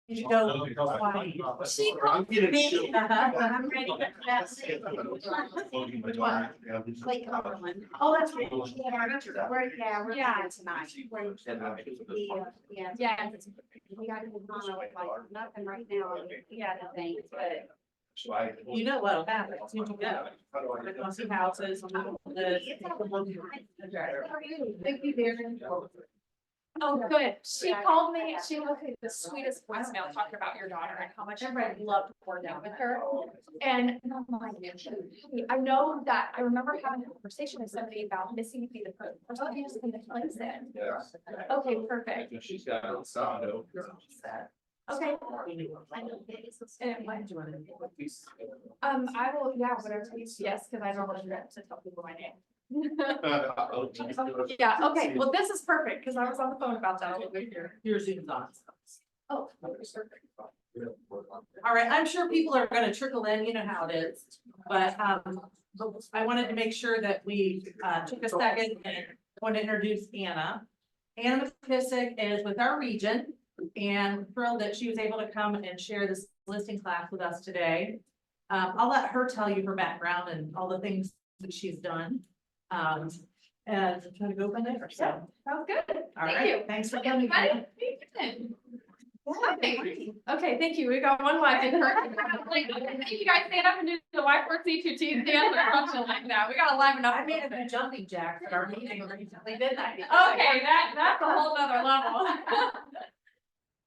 You go. She called me. I'm ready for that. Like Cumberland. Oh, that's right. We're Yeah. tonight. Yeah. Yeah. We got to move on with like nothing right now. Yeah, the things, but. You know what'll happen, as soon as you go. We're gonna see houses. Thank you, Darren. Oh, good. She called me. She left me the sweetest voicemail talking about your daughter and how much everybody loved working with her. And I'm like, I know that I remember having a conversation with somebody about missing to be the person who's in the place in. Okay, perfect. She's got a sound. Okay. And it went. I will, yeah, whatever. Yes, because I don't want to tell people my name. Yeah, okay, well, this is perfect, because I was on the phone about that. Your Zoom's on. Oh. All right, I'm sure people are gonna trickle in, you know how it is, but I wanted to make sure that we took a second and want to introduce Anna. Anna McKissack is with our region, and thrilled that she was able to come and share this listing class with us today. I'll let her tell you her background and all the things that she's done. And try to go from there, so. Sounds good. All Thank right, you. thanks for Okay, coming. everybody. Okay, thank you. We got one live. Thank you guys stand up and do the whiteboard C2T dance or something like that. We got a live enough. I made a few jumping jacks at our meeting recently, didn't I? Okay, that's a whole nother level.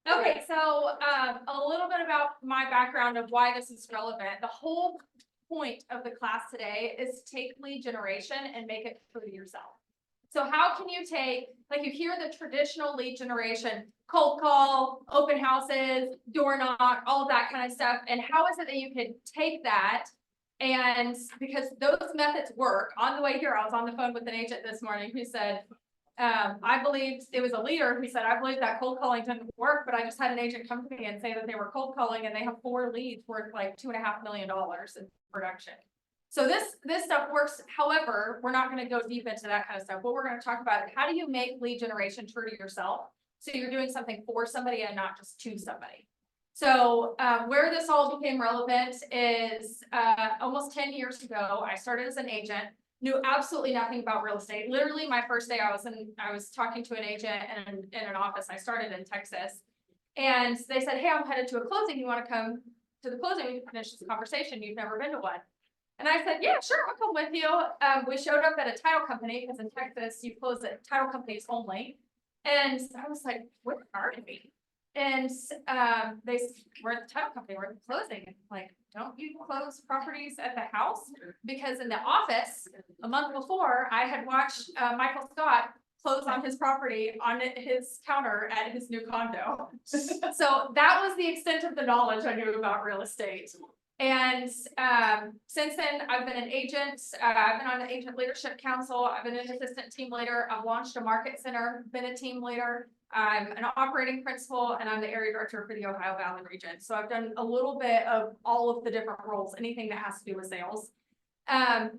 Okay, so a little bit about my background of why this is relevant. The whole point of the class today is to take lead generation and make it true to yourself. So how can you take, like you hear the traditional lead generation, cold call, open houses, door knock, all of that kind of stuff. And how is it that you can take that? And because those methods work. On the way here, I was on the phone with an agent this morning who said, I believed it was a leader who said, I believe that cold calling didn't work, but I just had an agent come to me and say that they were cold calling and they have 4 leads worth like $2.5 million in production. So this stuff works. However, we're not going to go deep into that kind of stuff. What we're going to talk about is how do you make lead generation true to yourself? So you're doing something for somebody and not just to somebody. So where this all became relevant is almost 10 years ago, I started as an agent. Knew absolutely nothing about real estate. Literally my first day I was talking to an agent in an office. I started in Texas and they said, hey, I'm headed to a closing. You want to come to the closing? We can finish this conversation. You've never been to one. And I said, yeah, sure. I'll come with you. We showed up at a title company because in Texas you close at title companies only. And I was like, where are we? And they were at the title company, we're at the closing. Like, don't you close properties at the house? Because in the office, a month before, I had watched Michael Scott close on his property on his counter at his new condo. So that was the extent of the knowledge I knew about real estate. And since then, I've been an agent. I've been on the Agent Leadership Council. I've been an assistant team leader. I've launched a market center, been a team leader. I'm an operating principal, and I'm the area director for the Ohio Valley region. So I've done a little bit of all of the different roles, anything that has to do with sales. And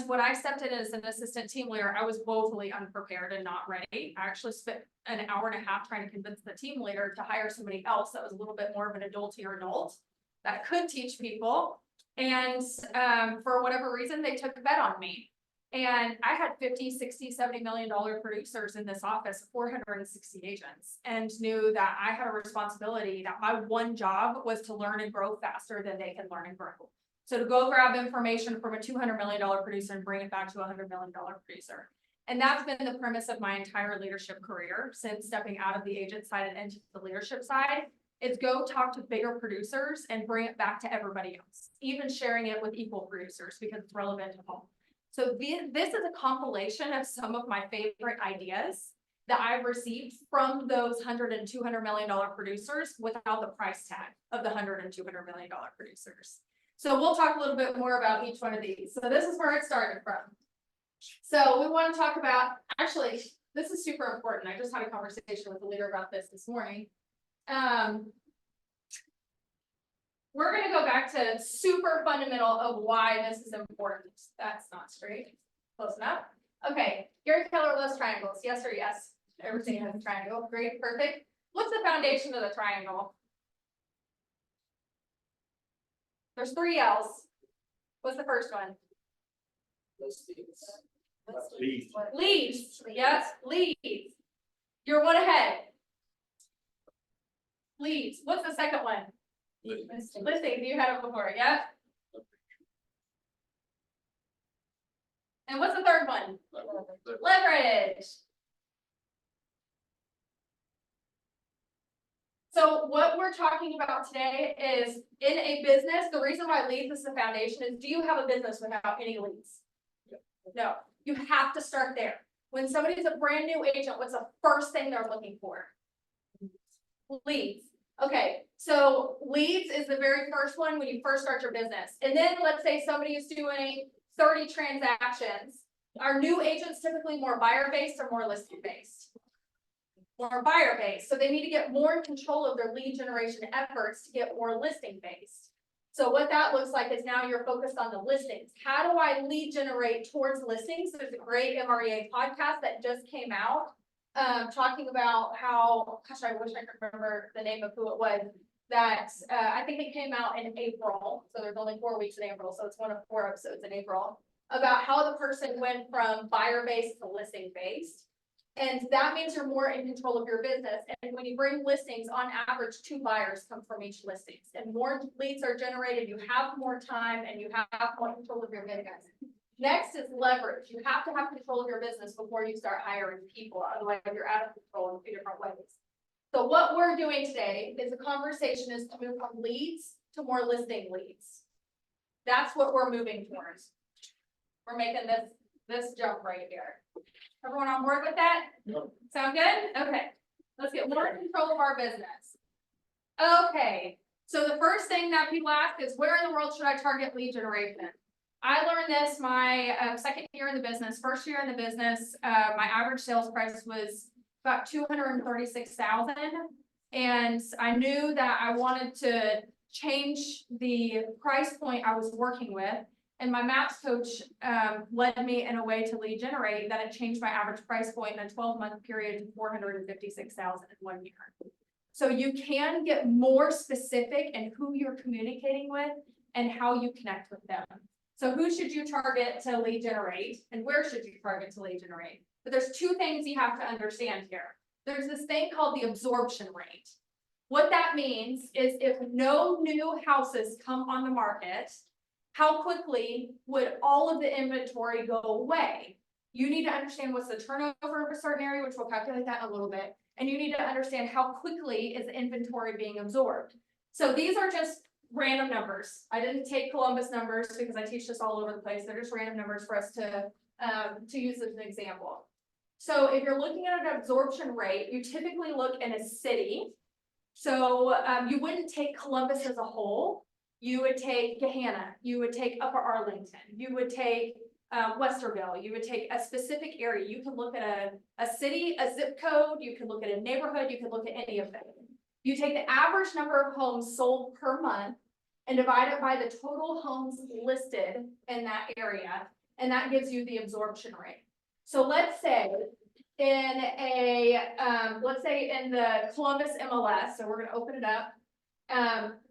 when I stepped in as an assistant team leader, I was woefully unprepared and not ready. I actually spent an hour and a half trying to convince the team leader to hire somebody else that was a little bit more of an adultier adult that could teach people. And for whatever reason, they took a bet on me. And I had 50, 60, $70 million producers in this office, 460 agents, and knew that I had a responsibility that my one job was to learn and grow faster than they can learn and grow. So to go grab information from a $200 million producer and bring it back to a $100 million producer. And that's been the premise of my entire leadership career since stepping out of the agent side and into the leadership side. Is go talk to bigger producers and bring it back to everybody else, even sharing it with equal producers because it's relevant to all. So this is a compilation of some of my favorite ideas that I've received from those $100 and $200 million producers without the price tag of the $100 and $200 million producers. So we'll talk a little bit more about each one of these. So this is where it started from. So we want to talk about, actually, this is super important. I just had a conversation with the leader about this morning. We're going to go back to super fundamental of why this is important. That's not straight. Close enough. Okay. Gary Keller loves triangles. Yes or yes? Everything has a triangle. Great. Perfect. What's the foundation of the triangle? There's 3 L's. What's the first one? Leads. Leads, yes, leads. You're one ahead. Leads, what's the second one? Listings, you had it before, yeah? And what's the third one? Leverage. So what we're talking about today is in a business, the reason why leads is the foundation is, do you have a business without any leads? No, you have to start there. When somebody's a brand new agent, what's the first thing they're looking for? Leads. Okay, so leads is the very first one when you first start your business. And then let's say somebody is doing 30 transactions. Are new agents typically more buyer-based or more listing-based? More buyer-based, so they need to get more in control of their lead generation efforts to get more listing-based. So what that looks like is now you're focused on the listings. How do I lead generate towards listings? There's a great MREA podcast that just came out, talking about how, gosh, I wish I could remember the name of who it was, that, I think it came out in April, so there's only 4 weeks in April, so it's one of 4 episodes in April, about how the person went from buyer-based to listing-based. And that means you're more in control of your business. And when you bring listings, on average, 2 buyers come from each listings. And more leads are generated, you have more time and you have more control of your business. Next is leverage. You have to have control of your business before you start hiring people. Otherwise, you're out of control in 2 different ways. So what we're doing today is a conversation is to move from leads to more listing leads. That's what we're moving towards. We're making this jump right here. Everyone on board with that? Yep. Sound good? Okay, let's get more control of our business. Okay, so the first thing that people ask is, where in the world should I target lead generation? I learned this my second year in the business. First year in the business, my average sales price was about $236,000, and I knew that I wanted to change the price point I was working with. And my MAPS coach led me in a way to lead generate that it changed my average price point in a 12-month period to $456,000 in 1 year. So you can get more specific in who you're communicating with and how you connect with them. So who should you target to lead generate and where should you target to lead generate? But there's 2 things you have to understand here. There's this thing called the absorption rate. What that means is if no new houses come on the market, how quickly would all of the inventory go away? You need to understand what's the turnover of a certain area, which we'll calculate that in a little bit. And you need to understand how quickly is the inventory being absorbed. So these are just random numbers. I didn't take Columbus numbers because I teach this all over the place. They're just random numbers for us to use as an example. So if you're looking at an absorption rate, you typically look in a city. So you wouldn't take Columbus as a whole. You would take Gahanna, you would take Upper Arlington, you would take Westerville, you would take a specific area. You can look at a city, a zip code, you can look at a neighborhood, you can look at any of them. You take the average number of homes sold per month and divide it by the total homes listed in that area, and that gives you the absorption rate. So let's say in the Columbus MLS, so we're gonna open it up,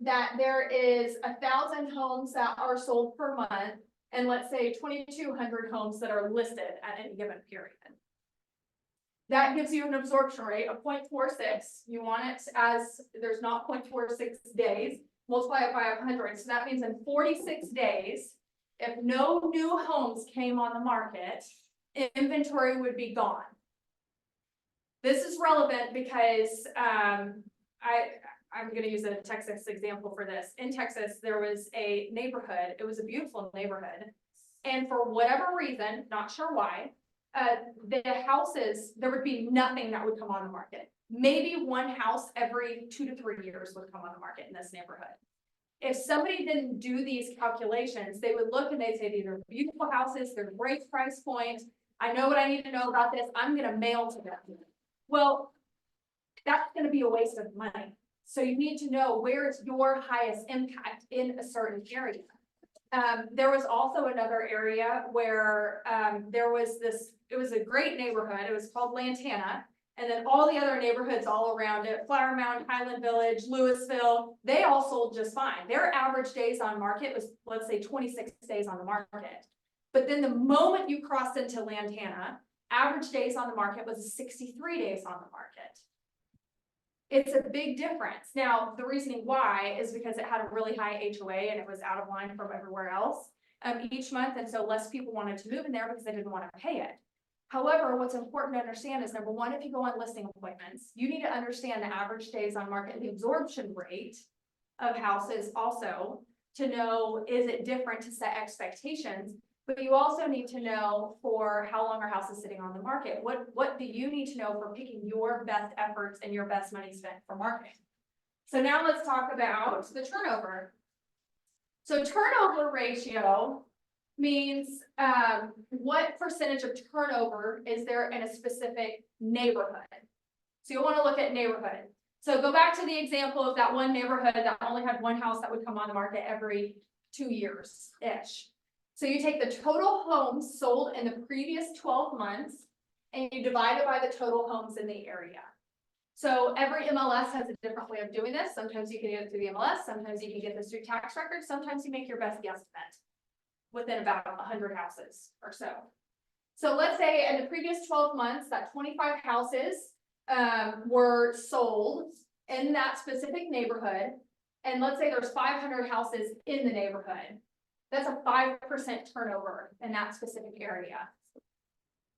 that there is 1,000 homes that are sold per month, and let's say 2,200 homes that are listed at any given period. That gives you an absorption rate of 0.46. You want it as, there's not 0.46 days, multiply it by 100. So that means in 46 days, if no new homes came on the market, inventory would be gone. This is relevant because I'm going to use a Texas example for this. In Texas, there was a neighborhood. It was a beautiful neighborhood. And for whatever reason, not sure why, the houses, there would be nothing that would come on the market. Maybe one house every 2 to 3 years would come on the market in this neighborhood. If somebody didn't do these calculations, they would look and they'd say, these are beautiful houses, they're great price points. I know what I need to know about this. I'm going to mail to them. Well, that's going to be a waste of money. So you need to know where is your highest impact in a certain area. There was also another area where there was this, it was a great neighborhood. It was called Lantana. And then all the other neighborhoods all around it, Flower Mound, Highland Village, Louisville, they all sold just fine. Their average days on market was, let's say, 26 days on the market. But then the moment you crossed into Lantana, average days on the market was 63 days on the market. It's a big difference. Now, the reasoning why is because it had a really high HOA and it was out of line from everywhere else each month. And so less people wanted to move in there because they didn't want to pay it. However, what's important to understand is number one, if you go on listing appointments, you need to understand the average days on market, the absorption rate of houses also to know, is it different to set expectations? But you also need to know for how long our house is sitting on the market. What do you need to know for picking your best efforts and your best money spent for marketing? So now let's talk about the turnover. So turnover ratio means what percentage of turnover is there in a specific neighborhood. So you'll want to look at neighborhood. So go back to the example of that one neighborhood that only had one house that would come on the market every 2 years-ish. So you take the total homes sold in the previous 12 months and you divide it by the total homes in the area. So every MLS has a different way of doing this. Sometimes you can get it through the MLS, sometimes you can get this through tax records, sometimes you make your best guesstimate within about 100 houses or so. So let's say in the previous 12 months that 25 houses were sold in that specific neighborhood. And let's say there's 500 houses in the neighborhood. That's a 5% turnover in that specific area.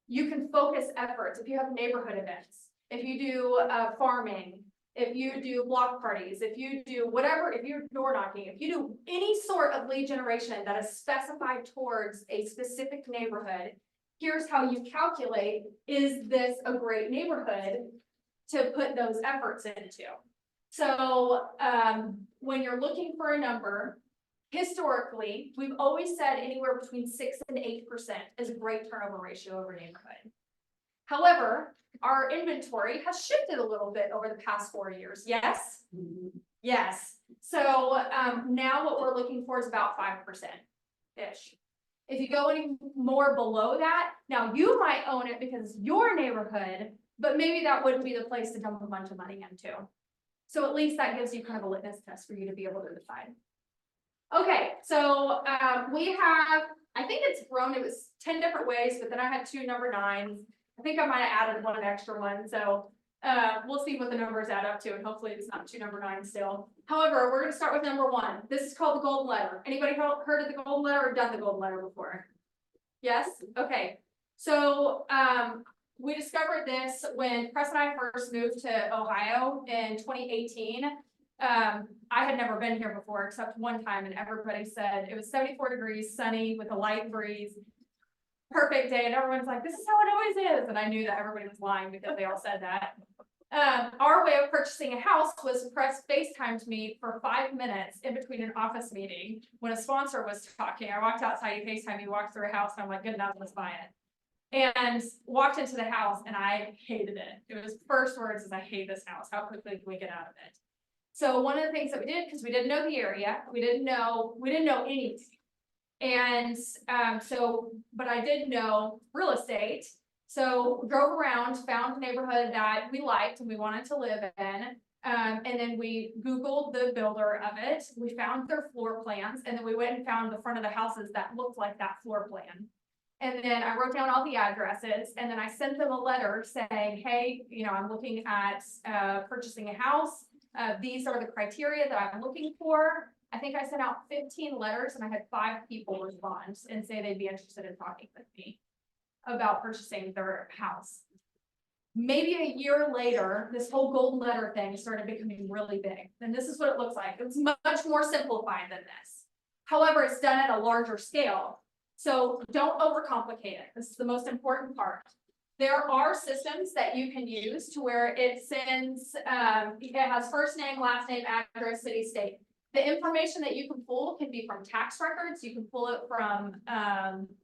You can focus efforts if you have neighborhood events, if you do farming, if you do block parties, if you do whatever, if you're door knocking, if you do any sort of lead generation that is specified towards a specific neighborhood, here's how you calculate, is this a great neighborhood to put those efforts into? So when you're looking for a number, historically, we've always said anywhere between 6 and 8% is a great turnover ratio over neighborhood. However, our inventory has shifted a little bit over the past 4 years. Yes? Yes. So now what we're looking for is about 5%-ish. If you go any more below that, now you might own it because it's your neighborhood, but maybe that wouldn't be the place to dump a bunch of money into. So at least that gives you kind of a litmus test for you to be able to decide. Okay, so we have, I think it's grown, it was 10 different ways, but then I had 2 number 9s. I think I might have added 1 extra one, so we'll see what the numbers add up to, and hopefully it's not 2 number 9s still. However, we're gonna start with number 1. This is called the golden letter. Anybody heard of the golden letter or done the golden letter before? Yes? Okay, so we discovered this when Chris and I first moved to Ohio in 2018. I had never been here before except one time, and everybody said it was 74 degrees, sunny with a light breeze, perfect day, and everyone's like, this is how it always is, and I knew that everybody was lying because they all said that. Our way of purchasing a house was Chris FaceTimed me for 5 minutes in between an office meeting when a sponsor was talking. I walked outside, he FaceTimed me, walked through a house, and I'm like, good enough, let's buy it. And walked into the house and I hated it. It was first words is, I hate this house. How quickly can we get out of it? So one of the things that we did, because we didn't know the area, we didn't know anything. And but I did know real estate. So drove around, found a neighborhood that we liked and we wanted to live in. And then we Googled the builder of it. We found their floor plans, and then we went and found the front of the houses that looked like that floor plan. And then I wrote down all the addresses, and then I sent them a letter saying, hey, I'm looking at purchasing a house. These are the criteria that I'm looking for. I think I sent out 15 letters and I had 5 people respond and say they'd be interested in talking with me about purchasing their house. Maybe a year later, this whole golden letter thing started becoming really big. And this is what it looks like. It's much more simplified than this. However, it's done at a larger scale. So don't overcomplicate it. This is the most important part. There are systems that you can use to where it sends, it has first name, last name, address, city, state. The information that you can pull can be from tax records. You can pull it from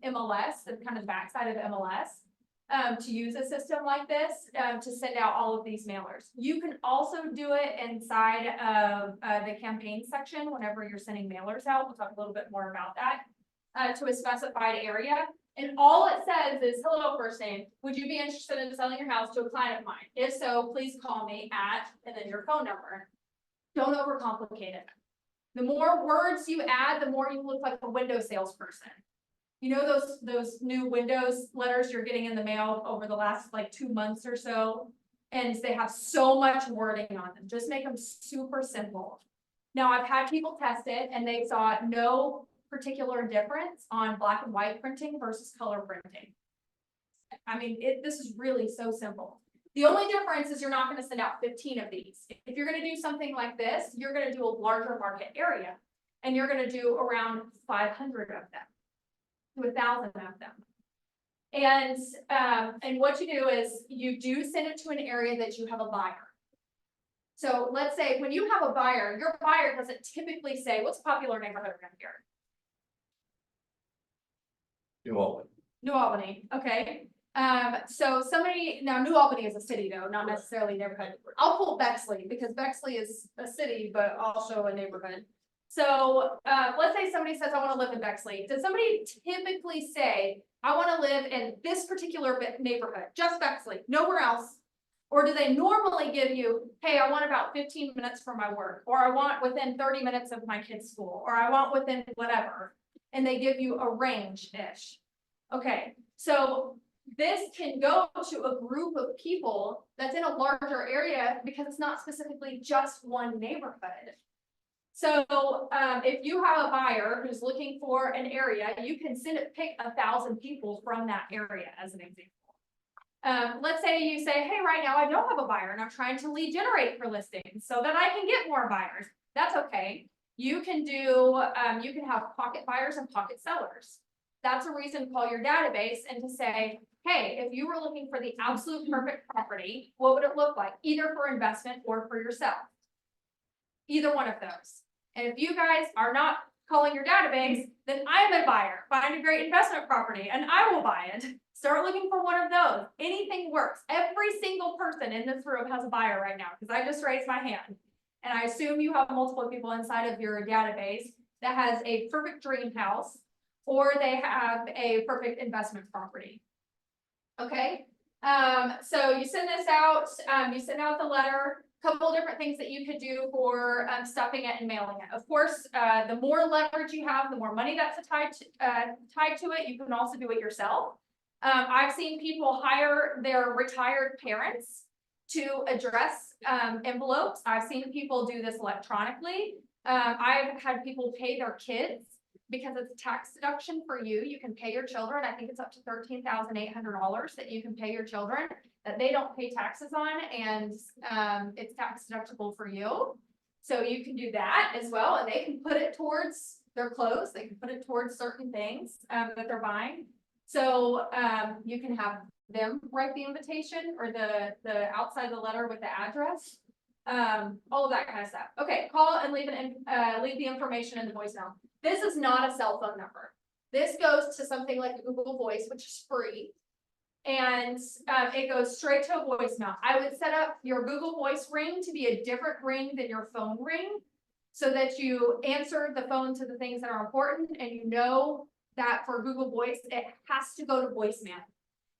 MLS, the kind of backside of MLS, to use a system like this to send out all of these mailers. You can also do it inside of the campaign section whenever you're sending mailers out. We'll talk a little bit more about that. To a specified area. And all it says is, hello, first name, would you be interested in selling your house to a client of mine? If so, please call me at, and then your phone number. Don't overcomplicate it. The more words you add, the more you look like a window salesperson. You know those new Windows letters you're getting in the mail over the last like 2 months or so? And they have so much wording on them. Just make them super simple. Now, I've had people test it and they saw no particular difference on black and white printing versus color printing. I mean, this is really so simple. The only difference is you're not going to send out 15 of these. If you're going to do something like this, you're going to do a larger market area and you're going to do around 500 of them to 1,000 of them. And what you do is you do send it to an area that you have a buyer. So let's say when you have a buyer, your buyer doesn't typically say, what's a popular neighborhood around here? New Albany. New Albany, okay. So now New Albany is a city though, not necessarily a neighborhood. I'll pull Bexley because Bexley is a city, but also a neighborhood. So, let's say somebody says, I want to live in Bexley. Does somebody typically say, I want to live in this particular neighborhood, just Bexley, nowhere else? Or do they normally give you, hey, I want about 15 minutes for my work, or I want within 30 minutes of my kid's school, or I want within whatever, and they give you a range-ish. Okay, so this can go to a group of people that's in a larger area because it's not specifically just one neighborhood. So if you have a buyer who's looking for an area, you can pick 1,000 people from that area as an example. Let's say you say, hey, right now I don't have a buyer and I'm trying to lead generate for listings so that I can get more buyers. That's okay. You can have pocket buyers and pocket sellers. That's a reason to call your database and to say, hey, if you were looking for the absolute perfect property, what would it look like? Either for investment or for yourself. Either one of those. And if you guys are not calling your database, then I'm a buyer. Find a great investment property and I will buy it. Start looking for one of those. Anything works. Every single person in this room has a buyer right now because I just raised my hand. And I assume you have multiple people inside of your database that has a perfect dream house or they have a perfect investment property. Okay. So you send this out, you send out the letter. Couple different things that you could do for stuffing it and mailing it. Of course, the more leverage you have, the more money that's tied to it. You can also do it yourself. I've seen people hire their retired parents to address envelopes. I've seen people do this electronically. I've had people pay their kids because it's a tax deduction for you. You can pay your children. I think it's up to $13,800 that you can pay your children that they don't pay taxes on, and it's tax deductible for you. So you can do that as well, and they can put it towards their clothes. They can put it towards certain things that they're buying. So you can have them write the invitation or the outside of the letter with the address, all of that kind of stuff. Okay, call and leave the information in the voicemail. This is not a cell phone number. This goes to something like Google Voice, which is free. And it goes straight to a voicemail. I would set up your Google Voice ring to be a different ring than your phone ring so that you answer the phone to the things that are important, and you know that for Google Voice, it has to go to voicemail.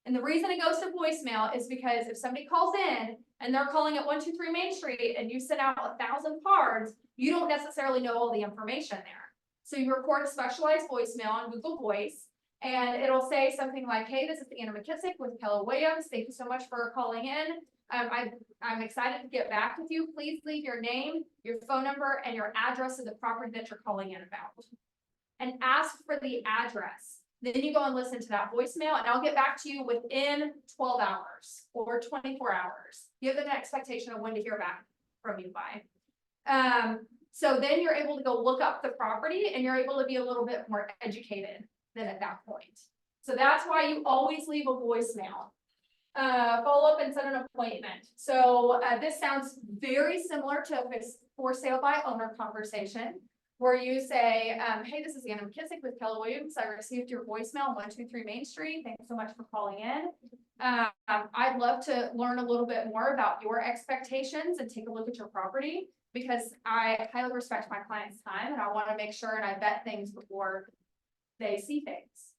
And the reason it goes to voicemail is because if somebody calls in and they're calling at 123 Main Street and you send out 1,000 cards, you don't necessarily know all the information there. So you record a specialized voicemail on Google Voice. And it'll say something like, hey, this is Anna McKissack with Keller Williams. Thank you so much for calling in. I'm excited to get back with you. Please leave your name, your phone number, and your address of the property that you're calling in about. And ask for the address. Then you go and listen to that voicemail, and I'll get back to you within 12 hours or 24 hours. You have an expectation of when to hear back from you by. So then you're able to go look up the property, and you're able to be a little bit more educated than at that point. So that's why you always leave a voicemail. Follow up and set an appointment. So this sounds very similar to a for sale by owner conversation where you say, hey, this is Anna McKissack with Keller Williams. I received your voicemail on 123 Main Street. Thanks so much for calling in. I'd love to learn a little bit more about your expectations and take a look at your property because I highly respect my client's time and I want to make sure and I vet things before they see things.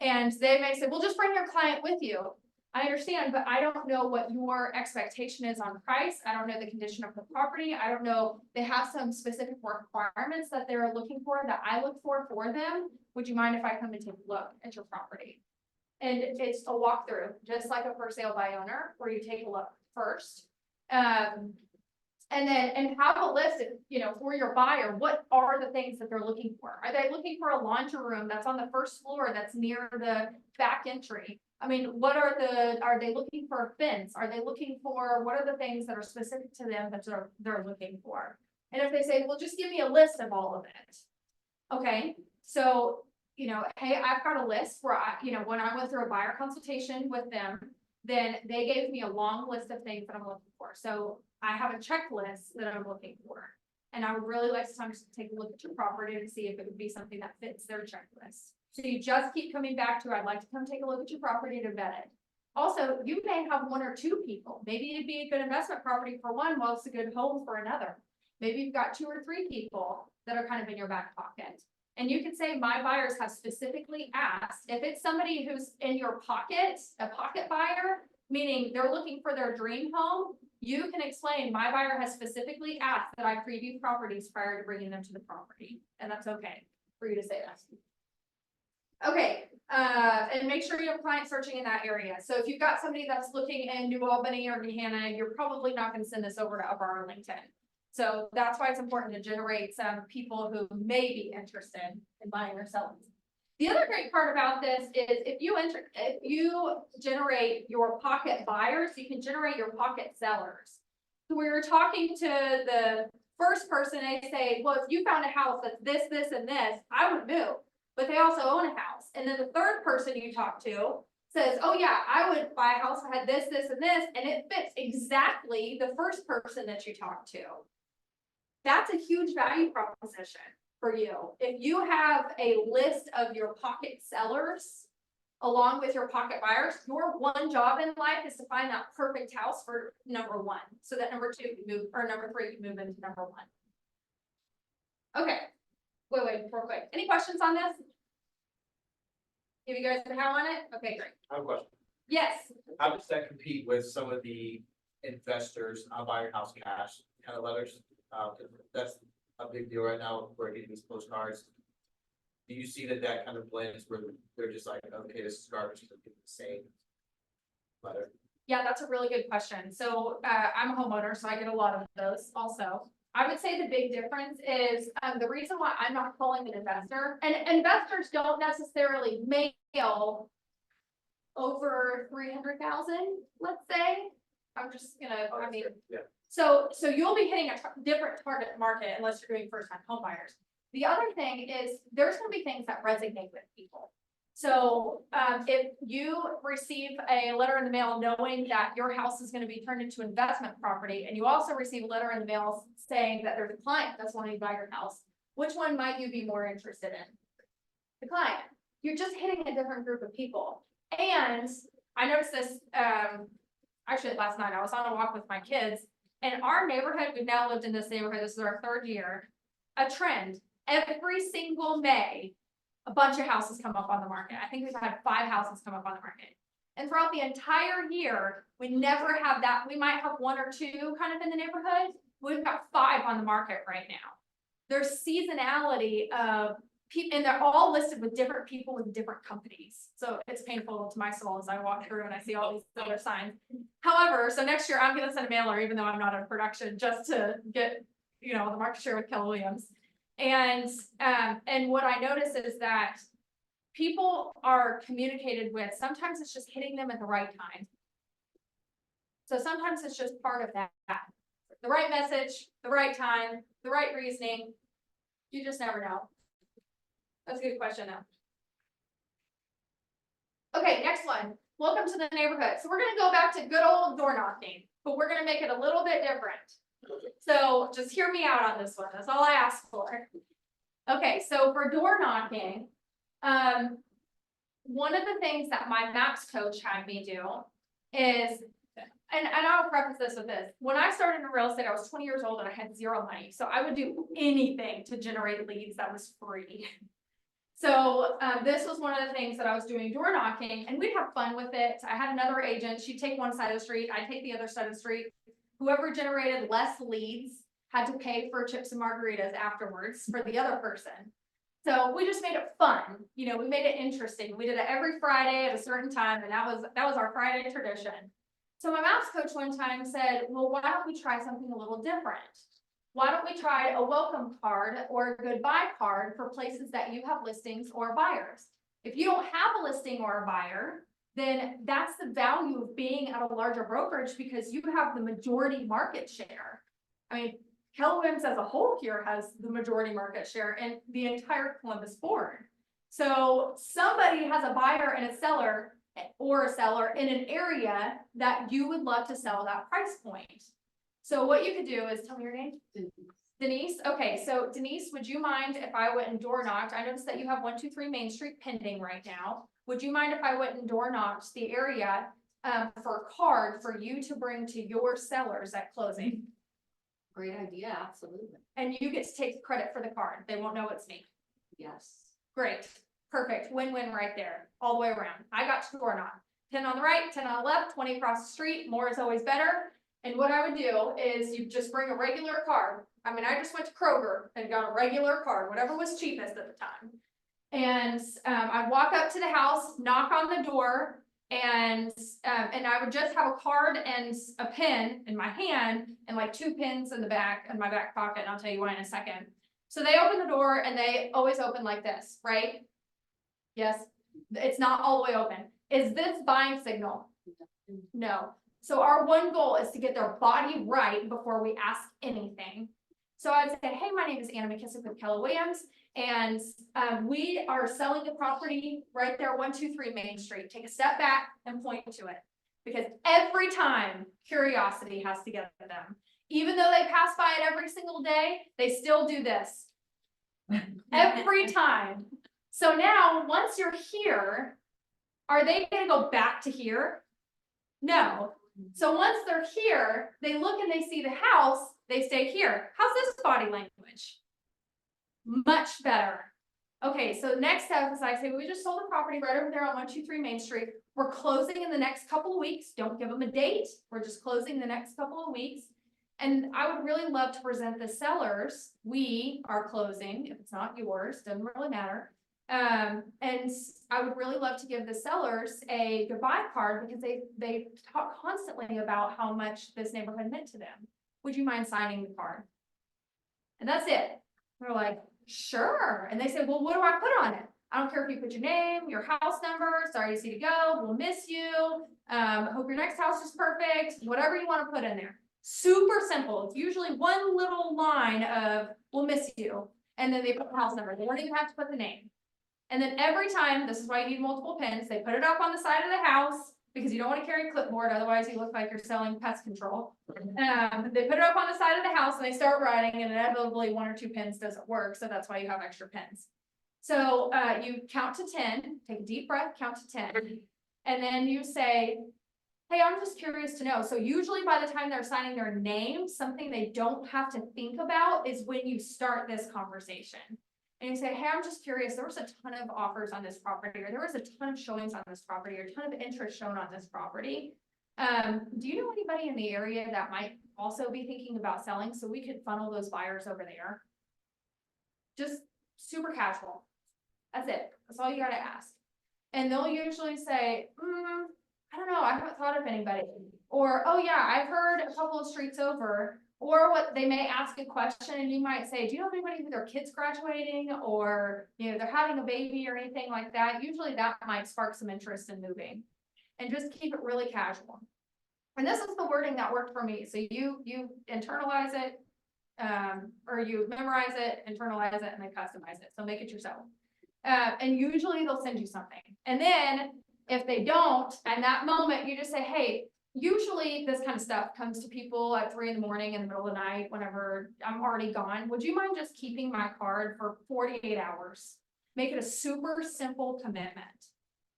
And they may say, well, just bring your client with you. I understand, but I don't know what your expectation is on price. I don't know the condition of the property. I don't know, they have some specific requirements that they're looking for that I look for them. Would you mind if I come and take a look at your property? And it's a walkthrough, just like a for sale by owner, where you take a look first. And have a list of, for your buyer, what are the things that they're looking for? Are they looking for a laundry room that's on the first floor that's near the back entry? I mean, are they looking for a fence? Are they looking for, what are the things that are specific to them that they're looking for? And if they say, well, just give me a list of all of it. Okay, so, hey, I've got a list where when I went through a buyer consultation with them, then they gave me a long list of things that I'm looking for. So I have a checklist that I'm looking for. And I would really like to take a look at your property to see if it would be something that fits their checklist. So you just keep coming back to, I'd like to come take a look at your property to vet it. Also, you may have one or two people. Maybe it'd be a good investment property for one, while it's a good home for another. Maybe you've got 2 or 3 people that are kind of in your back pocket. And you can say, my buyers have specifically asked, if it's somebody who's in your pocket, a pocket buyer, meaning they're looking for their dream home, you can explain, my buyer has specifically asked that I preview properties prior to bringing them to the property. And that's okay for you to say that. Okay, and make sure you have clients searching in that area. So if you've got somebody that's looking in New Albany or Gahanna, you're probably not going to send this over to Upper Arlington. So that's why it's important to generate some people who may be interested in buying or selling. The other great part about this is if you generate your pocket buyers, you can generate your pocket sellers. So we were talking to the first person, they say, well, if you found a house that's this, this, and this, I would move. But they also own a house. And then the third person you talk to says, oh yeah, I would buy a house that had this, this, and this, and it fits exactly the first person that you talked to. That's a huge value proposition for you. If you have a list of your pocket sellers along with your pocket buyers, your one job in life is to find that perfect house for number 1. So that number 2 can move, or number 3 can move into number 1. Okay. Wait, real quick. Any questions on this? Give you guys a how on it? Okay, great. I have a question. Yes. How does that compete with some of the investors, I'll buy your house cash kind of letters? 'Cause that's a big deal right now, we're getting these postcards. Do you see that kind of blends where they're just like, okay, this is garbage, they're getting the same letter? Yeah, that's a really good question. So I'm a homeowner, so I get a lot of those also. I would say the big difference is the reason why I'm not calling an investor, and investors don't necessarily mail over 300,000, let's say. I'm just gonna, I mean, Yeah. so you'll be hitting a different target market unless you're doing first time home buyers. The other thing is there's gonna be things that resonate with people. So if you receive a letter in the mail knowing that your house is going to be turned into investment property, and you also receive a letter in the mail saying that there's a client that's wanting to buy your house, which one might you be more interested in? The client. You're just hitting a different group of people. And I noticed this, actually last night, I was on a walk with my kids, and our neighborhood, we've now lived in this neighborhood, this is our 3rd year, a trend, every single May, a bunch of houses come up on the market. I think we've had 5 houses come up on the market. And throughout the entire year, we never have that. We might have 1 or 2 kind of in the neighborhood. We've got 5 on the market right now. There's seasonality of people, and they're all listed with different people with different companies. So it's painful to my soul as I walk through and I see all these other signs. However, so next year I'm going to send a mailer, even though I'm not in production, just to get, the market share with Keller Williams. And what I notice is that people are communicated with, sometimes it's just hitting them at the right time. So sometimes it's just part of that. The right message, the right time, the right reasoning. You just never know. That's a good question though. Okay, next one. Welcome to the neighborhood. So we're gonna go back to good old door knocking, but we're gonna make it a little bit different. So just hear me out on this one. That's all I asked for. Okay, so for door knocking, one of the things that my maps coach had me do is, and I'll preface this with this. When I started in real estate, I was 20 years old and I had 0 money. So I would do anything to generate leads that was free. So, this was one of the things that I was doing door knocking, and we'd have fun with it. I had another agent, she'd take one side of the street, I'd take the other side of the street. Whoever generated less leads had to pay for chips and margaritas afterwards for the other person. So we just made it fun, you know, we made it interesting. We did it every Friday at a certain time, and that was our Friday tradition. So my maths coach one time said, well, why don't we try something a little different? Why don't we try a welcome card or a goodbye card for places that you have listings or buyers? If you don't have a listing or a buyer, then that's the value of being at a larger brokerage, because you have the majority market share. I mean, Keller Williams as a whole here has the majority market share in the entire Columbus board. So somebody has a buyer and a seller, or a seller in an area that you would love to sell that price point. So what you could do is, tell me your name. Denise. Okay, so Denise, would you mind if I went and door knocked? I noticed that you have 123 Main Street pending right now. Would you mind if I went and door knocked the area for a card for you to bring to your sellers at closing? Great idea, absolutely. And you get to take credit for the card. They won't know it's me. Yes. Great, perfect, win-win right there, all the way around. I got to door knock. 10 on the right, 10 on the left, 20 across the street, more is always better. And what I would do is you just bring a regular card. I mean, I just went to Kroger and got a regular card, whatever was cheapest at the time. And I'd walk up to the house, knock on the door, and I would just have a card and a pen in my hand and like 2 pins in the back, in my back pocket, and I'll tell you why in a second. So they open the door and they always open like this, right? Yes, it's not all the way open. Is this buying signal? No. So our one goal is to get their body right before we ask anything. So I'd say, hey, my name is Anna McKissack with Keller Williams, and we are selling the property right there, 123 Main Street. Take a step back and point to it, because every time curiosity has to get to them. Even though they pass by it every single day, they still do this every time. So now, once you're here, are they going to go back to here? No. So once they're here, they look and they see the house, they stay here. How's this body language? Much better. Okay, so next step is I say, we just sold the property right over there on 123 Main Street. We're closing in the next couple of weeks. Don't give them a date. We're just closing the next couple of weeks. And I would really love to present the sellers. We are closing, if it's not yours, doesn't really matter. And I would really love to give the sellers a goodbye card, because they talk constantly about how much this neighborhood meant to them. Would you mind signing the card? And that's it. They're like, sure. And they say, well, what do I put on it? I don't care if you put your name, your house number, sorry to see you go, we'll miss you. Hope your next house is perfect, whatever you want to put in there. Super simple. It's usually one little line of, we'll miss you. And then they put the house number. They don't even have to put the name. And then every time, this is why you need multiple pins, they put it up on the side of the house, because you don't want to carry a clipboard, otherwise you look like you're selling pest control. They put it up on the side of the house and they start writing, and inevitably 1 or 2 pins doesn't work, so that's why you have extra pins. So you count to 10, take a deep breath, count to 10, and then you say, hey, I'm just curious to know. So usually by the time they're signing their name, something they don't have to think about is when you start this conversation. And you say, hey, I'm just curious, there was a ton of offers on this property, or there was a ton of showings on this property, or a ton of interest shown on this property. Do you know anybody in the area that might also be thinking about selling, so we could funnel those buyers over there? Just super casual. That's it. That's all you gotta ask. And they'll usually say, I don't know, I haven't thought of anybody. Or, oh yeah, I've heard a couple of streets over. Or what, they may ask a question and you might say, do you know anybody who their kid's graduating, or they're having a baby or anything like that? Usually that might spark some interest in moving. And just keep it really casual. And this is the wording that worked for me. So you internalize it, or you memorize it, internalize it, and then customize it. So make it yourself. And usually they'll send you something. And then if they don't, and that moment you just say, hey, usually this kind of stuff comes to people at 3 in the morning in the middle of the night, whenever I'm already gone. Would you mind just keeping my card for 48 hours? Make it a super simple commitment.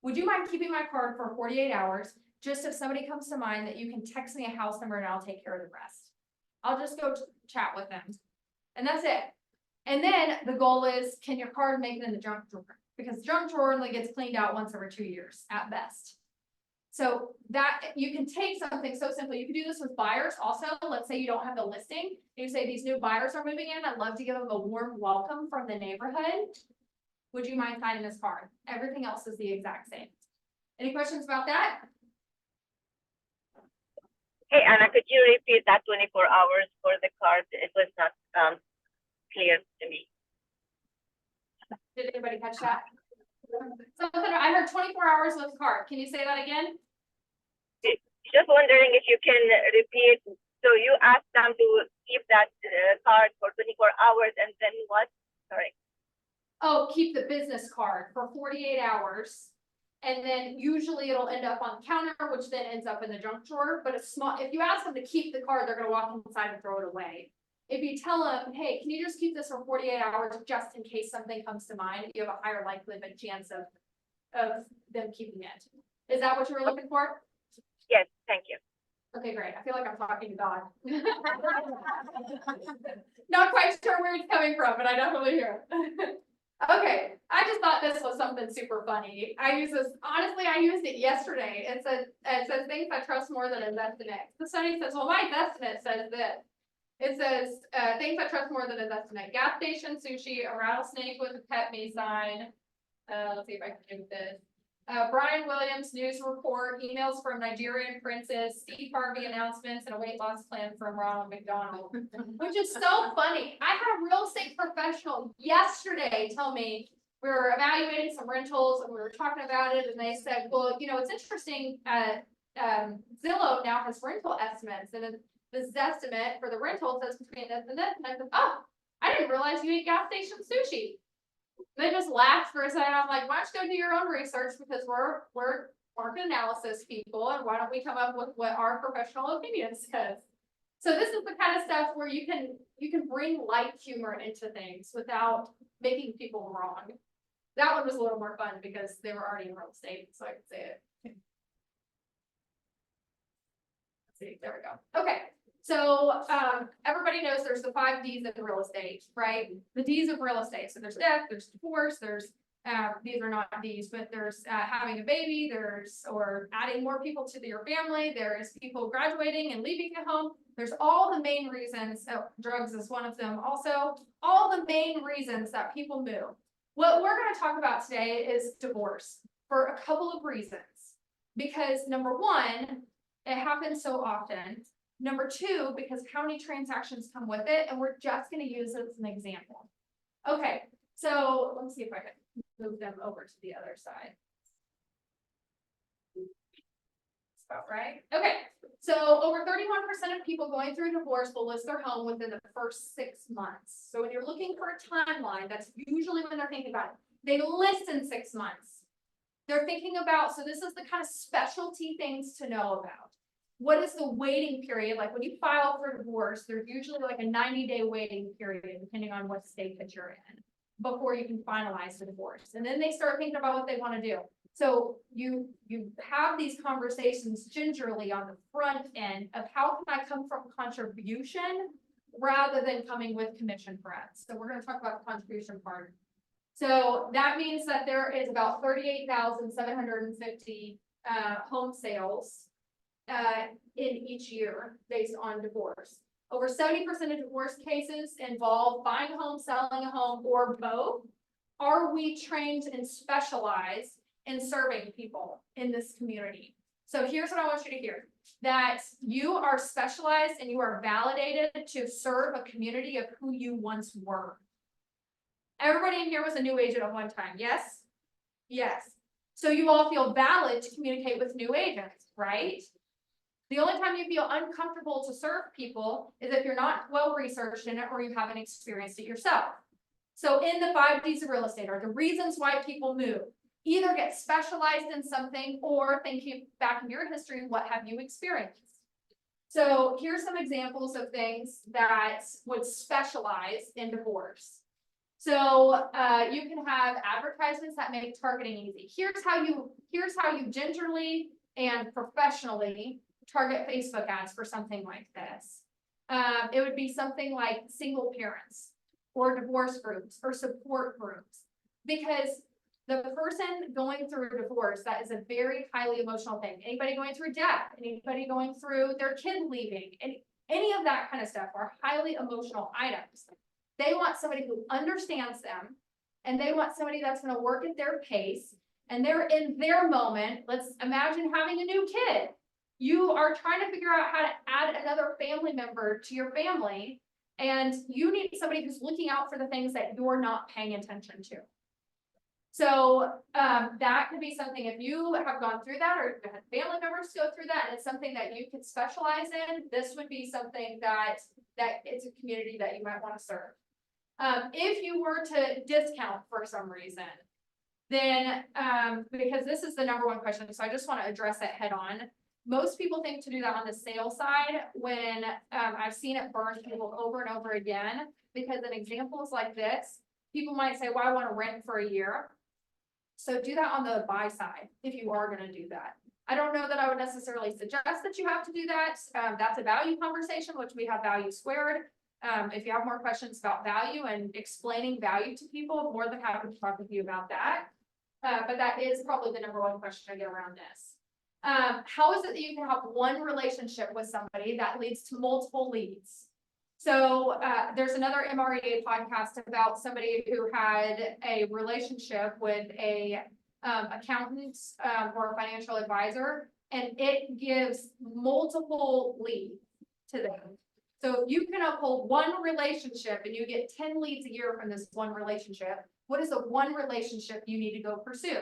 Would you mind keeping my card for 48 hours? Just if somebody comes to mind, that you can text me a house number and I'll take care of the rest. I'll just go chat with them. And that's it. And then the goal is, can your card make it in the junk drawer? because junk drawer only gets cleaned out once every 2 years at best. So that, you can take something so simple, you can do this with buyers also, let's say you don't have the listing, you say these new buyers are moving in, I'd love to give them a warm welcome from the neighborhood. Would you mind signing this card? Everything else is the exact same. Any questions about that? Hey, Anna, could you repeat that 24 hours for the card? It was not clear to me. Did anybody catch that? Something, I heard 24 hours with card. Can you say that again? Just wondering if you can repeat. So you asked them to keep that card for 24 hours and then what? Sorry. Oh, keep the business card for 48 hours. And then usually it'll end up on the counter, which then ends up in the junk drawer. But if you ask them to keep the card, they're gonna walk inside and throw it away. If you tell them, hey, can you just keep this for 48 hours just in case something comes to mind, you have a higher likelihood chance of them keeping it. Is that what you were looking for? Yes, thank you. Okay, great. I feel like I'm talking to God. Not quite sure where it's coming from, but I definitely hear it. Okay, I just thought this was something super funny. I use this, honestly, I used it yesterday. It says things I trust more than invest in it. The study says, well, my investment says this. It says, things I trust more than invest in it. Gas station sushi, a rattlesnake with a pet me sign. Let's see if I can do this. Brian Williams news report, emails from Nigerian princes, Steve Harvey announcements, and a weight loss plan from Ronald McDonald, which is so funny. I had a real estate professional yesterday tell me we were evaluating some rentals and we were talking about it, and they said, well, you know, it's interesting. Zillow now has rental estimates, and the estimate for the rental says between this and this, and I said, oh, I didn't realize you ate gas station sushi. They just laughed for a second. I'm like, why don't you go do your own research, because we're market analysis people, and why don't we come up with what our professional opinion says? So this is the kind of stuff where you can bring light humor into things without making people wrong. That one was a little more fun because they were already in real estate, so I could say it. Let's see, there we go. Okay. So everybody knows there's the 5 Ds of real estate, right? The Ds of real estate. So there's death, there's divorce, there's these are not Ds, but there's having a baby, or adding more people to your family, there's people graduating and leaving the home. There's all the main reasons, drugs is one of them also, all the main reasons that people move. What we're going to talk about today is divorce for a couple of reasons. Because number one, it happens so often. Number two, because how many transactions come with it, and we're just going to use it as an example. Okay, so let's see if I can move them over to the other side. That's about right. Okay, so over 31% of people going through divorce will list their home within the first 6 months. So when you're looking for a timeline, that's usually when they're thinking about it. They list in 6 months. They're thinking about, so this is the kind of specialty things to know about. What is the waiting period? Like when you file for divorce, there's usually like a 90-day waiting period, depending on what state that you're in, before you can finalize the divorce. And then they start thinking about what they want to do. So you have these conversations gingerly on the front end of how can I come from contribution rather than coming with commission friends. So we're going to talk about the contribution part. So that means that there is about 38,750 home sales in each year based on divorce. Over 70% of divorce cases involve buying a home, selling a home, or both. Are we trained and specialized in serving people in this community? So here's what I want you to hear, that you are specialized and you are validated to serve a community of who you once were. Everybody in here was a new agent at one time, yes? Yes. So you all feel valid to communicate with new agents, right? The only time you feel uncomfortable to serve people is if you're not well researched in it or you haven't experienced it yourself. So in the 5 Ds of real estate are the reasons why people move. Either get specialized in something or thinking back in your history, what have you experienced? So here's some examples of things that would specialize in divorce. So you can have advertisements that make targeting easy. Here's how you gingerly and professionally target Facebook ads for something like this. It would be something like single parents or divorce groups or support groups, because The person going through a divorce, that is a very highly emotional thing. Anybody going through death, anybody going through their kid leaving, any of that kind of stuff are highly emotional items. They want somebody who understands them, and they want somebody that's gonna work at their pace, and they're in their moment. Let's imagine having a new kid. You are trying to figure out how to add another family member to your family, and you need somebody who's looking out for the things that you're not paying attention to. So, that could be something, if you have gone through that, or you've had family members go through that, and it's something that you could specialize in, this would be something that it's a community that you might want to serve. If you were to discount for some reason, then, because this is the number one question, so I just want to address it head on. Most people think to do that on the sales side, when, I've seen it burn people over and over again, because in examples like this, people might say, well, I want to rent for a year. So do that on the buy side, if you are gonna do that. I don't know that I would necessarily suggest that you have to do that. That's a value conversation, which we have value squared. If you have more questions about value and explaining value to people, more than happy to talk with you about that. But that is probably the number one question I get around this. How is it that you can have one relationship with somebody that leads to multiple leads? So, there's another MREA podcast about somebody who had a relationship with a accountant or a financial advisor, and it gives multiple leads to them. So if you can uphold one relationship and you get 10 leads a year from this one relationship, what is the one relationship you need to go pursue?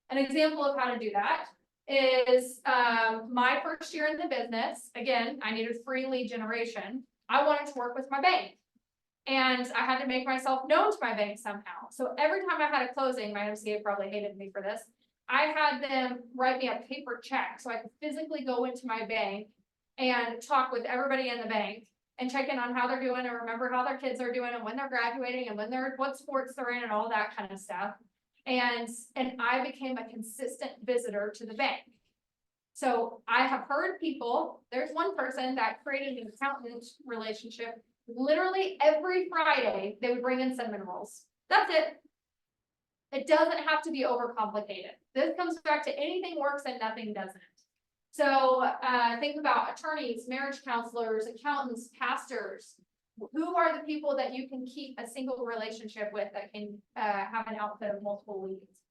An example of how to do that is my first year in the business. Again, I needed free lead generation. I wanted to work with my bank, and I had to make myself known to my bank somehow. So every time I had a closing, my MCA probably hated me for this. I had them write me a paper check so I could physically go into my bank and talk with everybody in the bank and check in on how they're doing and remember how their kids are doing and when they're graduating and what sports they're in and all that kind of stuff. And I became a consistent visitor to the bank. So I have heard people, there's one person that created an accountant relationship. Literally every Friday, they would bring in cinnamon rolls. That's it. It doesn't have to be overcomplicated. This comes back to anything works and nothing doesn't. So think about attorneys, marriage counselors, accountants, pastors. Who are the people that you can keep a single relationship with that can have an outfit of multiple leads?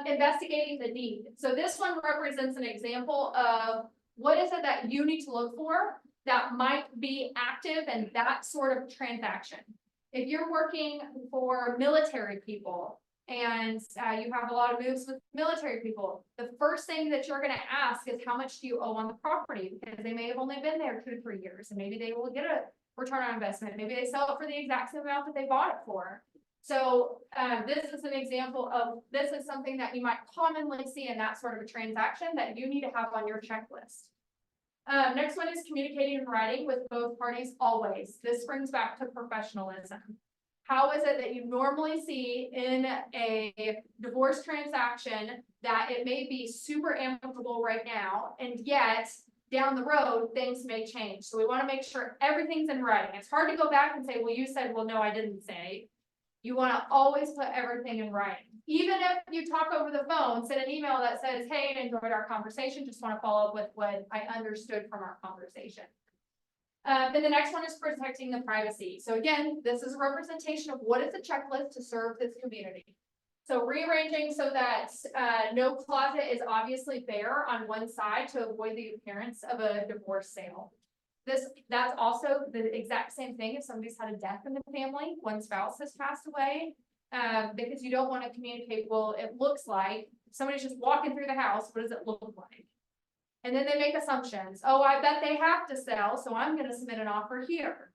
Investigating the need. So this one represents an example of what is it that you need to look for that might be active in that sort of transaction. If you're working for military people and you have a lot of moves with military people, the first thing that you're going to ask is how much do you owe on the property, because they may have only been there 2 to 3 years, and maybe they will get a return on investment. Maybe they sell it for the exact same amount that they bought it for. So this is an example of, this is something that you might commonly see in that sort of a transaction that you need to have on your checklist. Next one is communicating in writing with both parties always. This brings back to professionalism. How is it that you normally see in a divorce transaction that it may be super amicable right now, and yet down the road, things may change. So we want to make sure everything's in writing. It's hard to go back and say, well, you said, well, no, I didn't say. You want to always put everything in writing. Even if you talk over the phone, send an email that says, hey, I enjoyed our conversation. Just want to follow up with what I understood from our conversation. Then the next one is protecting the privacy. So again, this is a representation of what is a checklist to serve this community. So rearranging so that no closet is obviously bare on one side to avoid the appearance of a divorce sale. That's also the exact same thing if somebody's had a death in the family, one spouse has passed away, because you don't want to communicate, well, it looks like somebody's just walking through the house, what does it look like? And then they make assumptions. Oh, I bet they have to sell, so I'm going to submit an offer here.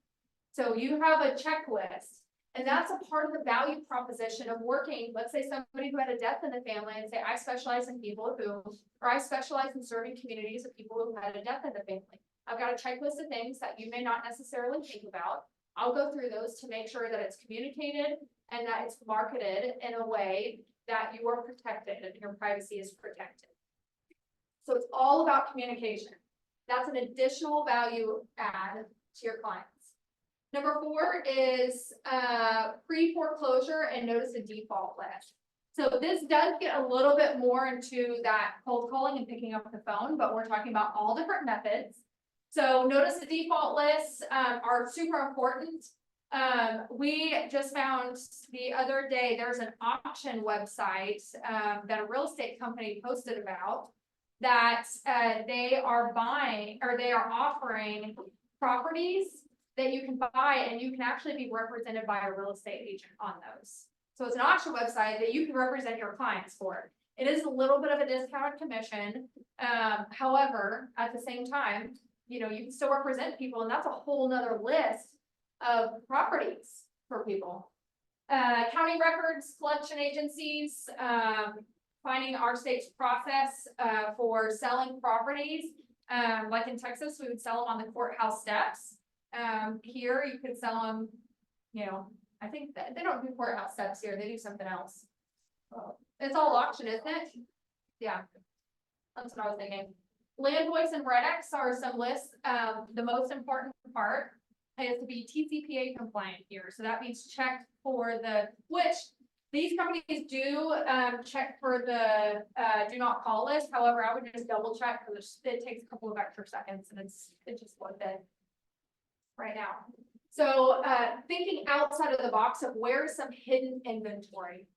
So you have a checklist, and that's a part of the value proposition of working. Let's say somebody who had a death in the family and say, I specialize in people who, or I specialize in serving communities of people who had a death in the family. I've got a checklist of things that you may not necessarily think about. I'll go through those to make sure that it's communicated and that it's marketed in a way that you are protected and your privacy is protected. So it's all about communication. That's an additional value add to your clients. Number 4 is pre-foreclosure and notice of default list. So this does get a little bit more into that cold calling and picking up the phone, but we're talking about all different methods. So notice the default lists, are super important. We just found the other day, there's an auction website, that a real estate company posted about. That, they are buying, or they are offering properties that you can buy, and you can actually be represented by a real estate agent on those. So it's an auction website that you can represent your clients for. It is a little bit of a discounted commission. However, at the same time, you know, you can still represent people, and that's a whole nother list of properties for people. County records, collection agencies, finding our state's process, for selling properties. Like in Texas, we would sell them on the courthouse steps. Here you could sell them, you know, I think that they don't do courthouse steps here, they do something else. It's all auction, isn't it? Yeah. That's what I was thinking. Land voice and Red X are some lists. The most important part is to be TCPA compliant here. So that means check for which these companies do, check for the, do not call list. However, I would just double check because it takes a couple of extra seconds and it's just worth it right now. So, thinking outside of the box of where's some hidden inventory.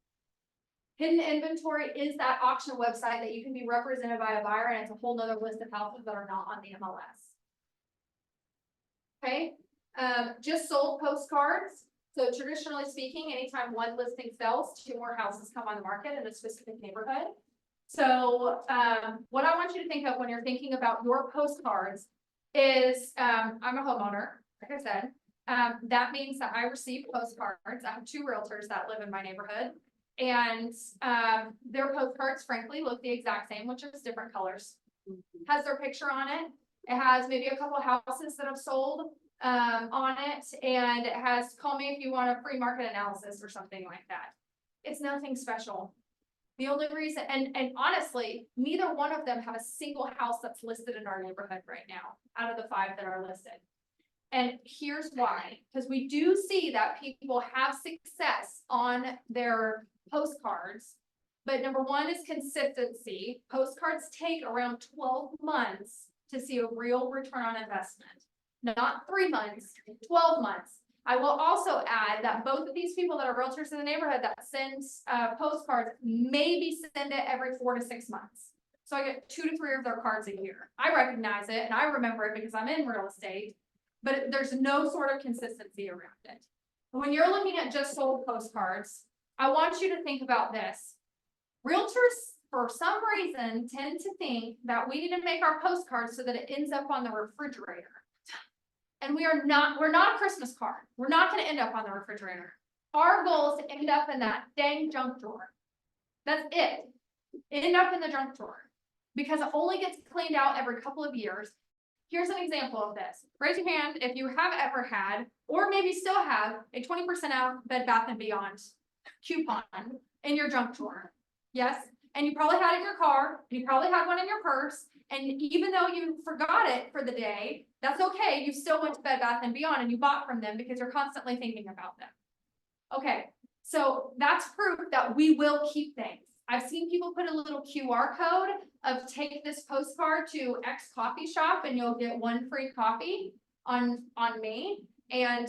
Hidden inventory is that auction website that you can be represented by a buyer, and it's a whole nother list of houses that are not on the MLS. Okay, just sold postcards. So traditionally speaking, anytime one listing sells, 2 more houses come on the market in a specific neighborhood. So, what I want you to think of when you're thinking about your postcards is, I'm a homeowner, like I said. That means that I receive postcards. I have 2 realtors that live in my neighborhood, and their postcards frankly look the exact same, which is different colors. Has their picture on it. It has maybe a couple of houses that have sold on it, and it has call me if you want a free market analysis or something like that. It's nothing special. The only reason, and honestly, neither one of them have a single house that's listed in our neighborhood right now out of the 5 that are listed. And here's why, because we do see that people have success on their postcards. But number 1 is consistency. Postcards take around 12 months to see a real return on investment. Not 3 months, 12 months. I will also add that both of these people that are realtors in the neighborhood that sends postcards maybe send it every 4 to 6 months. So I get 2 to 3 of their cards a year. I recognize it and I remember it because I'm in real estate. But there's no sort of consistency around it. When you're looking at just sold postcards, I want you to think about this. Realtors, for some reason, tend to think that we need to make our postcards so that it ends up on the refrigerator. And we're not a Christmas card. We're not going to end up on the refrigerator. Our goal is to end up in that dang junk drawer. That's it. End up in the junk drawer. Because it only gets cleaned out every couple of years. Here's an example of this. Raise your hand if you have ever had, or maybe still have, a 20% off Bed Bath & Beyond coupon in your junk drawer. Yes? And you probably had it in your car, and you probably had one in your purse, and even though you forgot it for the day, that's okay. You still went to Bed Bath & Beyond and you bought from them because you're constantly thinking about them. Okay, so that's proof that we will keep things. I've seen people put a little QR code of take this postcard to X coffee shop and you'll get 1 free coffee on me. And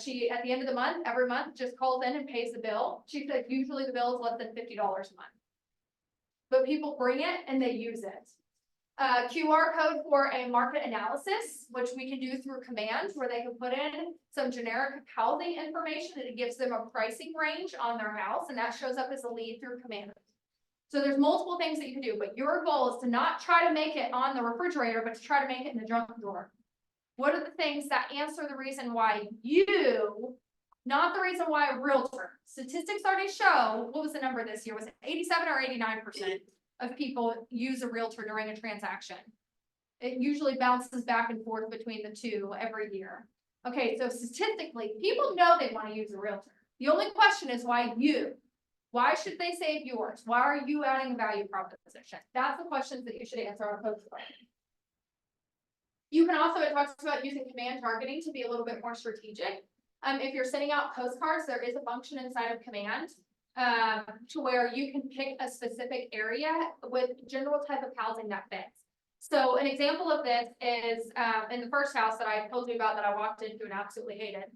she, at the end of the month, every month, just calls in and pays the bill. She said usually the bill is less than $50 a month. But people bring it and they use it. QR code for a market analysis, which we can do through Command, where they can put in some generic housing information and it gives them a pricing range on their house, and that shows up as a lead through Command. So there's multiple things that you can do, but your goal is to not try to make it on the refrigerator, but to try to make it in the junk drawer. What are the things that answer the reason why you, not the reason why a realtor? Statistics already show, what was the number this year? Was it 87 or 89% of people use a realtor during a transaction? It usually bounces back and forth between the 2 every year. Okay, so statistically, people know they want to use a realtor. The only question is why you? Why should they save yours? Why are you adding a value proposition? That's the questions that you should answer on a postcard. You can also, it talks about using command targeting to be a little bit more strategic. If you're sending out postcards, there is a function inside of Command to where you can pick a specific area with general type of housing that fits. So an example of this is, in the first house that I told you about that I walked into and absolutely hated.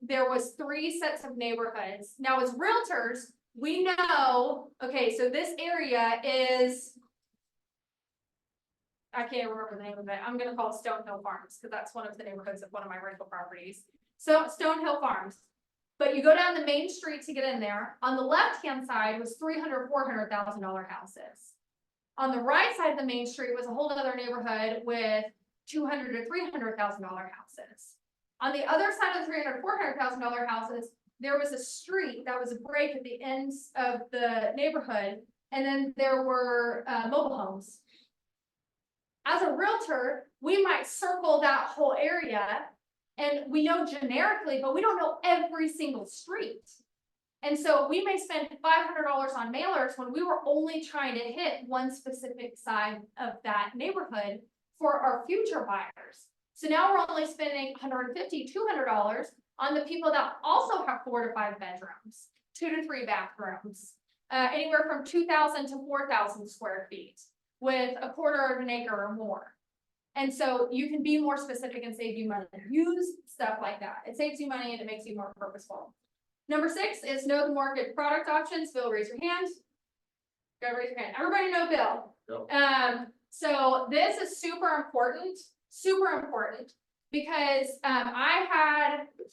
There was 3 sets of neighborhoods. Now as realtors, we know, okay, so this area is, I can't remember the name of it. I'm gonna call it Stonehill Farms, because that's one of the neighborhoods of one of my rental properties. So Stonehill Farms. But you go down the main street to get in there. On the left-hand side was $400,000 houses. On the right side of the main street was a whole other neighborhood with $200,000 to $300,000 houses. On the other side of the $300,000 to $400,000 houses, there was a street that was a break at the ends of the neighborhood, and then there were mobile homes. As a realtor, we might circle that whole area, and we know generically, but we don't know every single street. And so we may spend $500 on mailers when we were only trying to hit one specific side of that neighborhood for our future buyers. So now we're only spending $150, $200 on the people that also have 4 to 5 bedrooms, 2 to 3 bathrooms, anywhere from 2,000 to 4,000 square feet with a quarter of an acre or more. And so you can be more specific and save you money. Use stuff like that. It saves you money and it makes you more purposeful. Number 6 is know the market product options. Bill, raise your hand. Go raise your hand. Everybody know Bill. Yep. So this is super important because I'm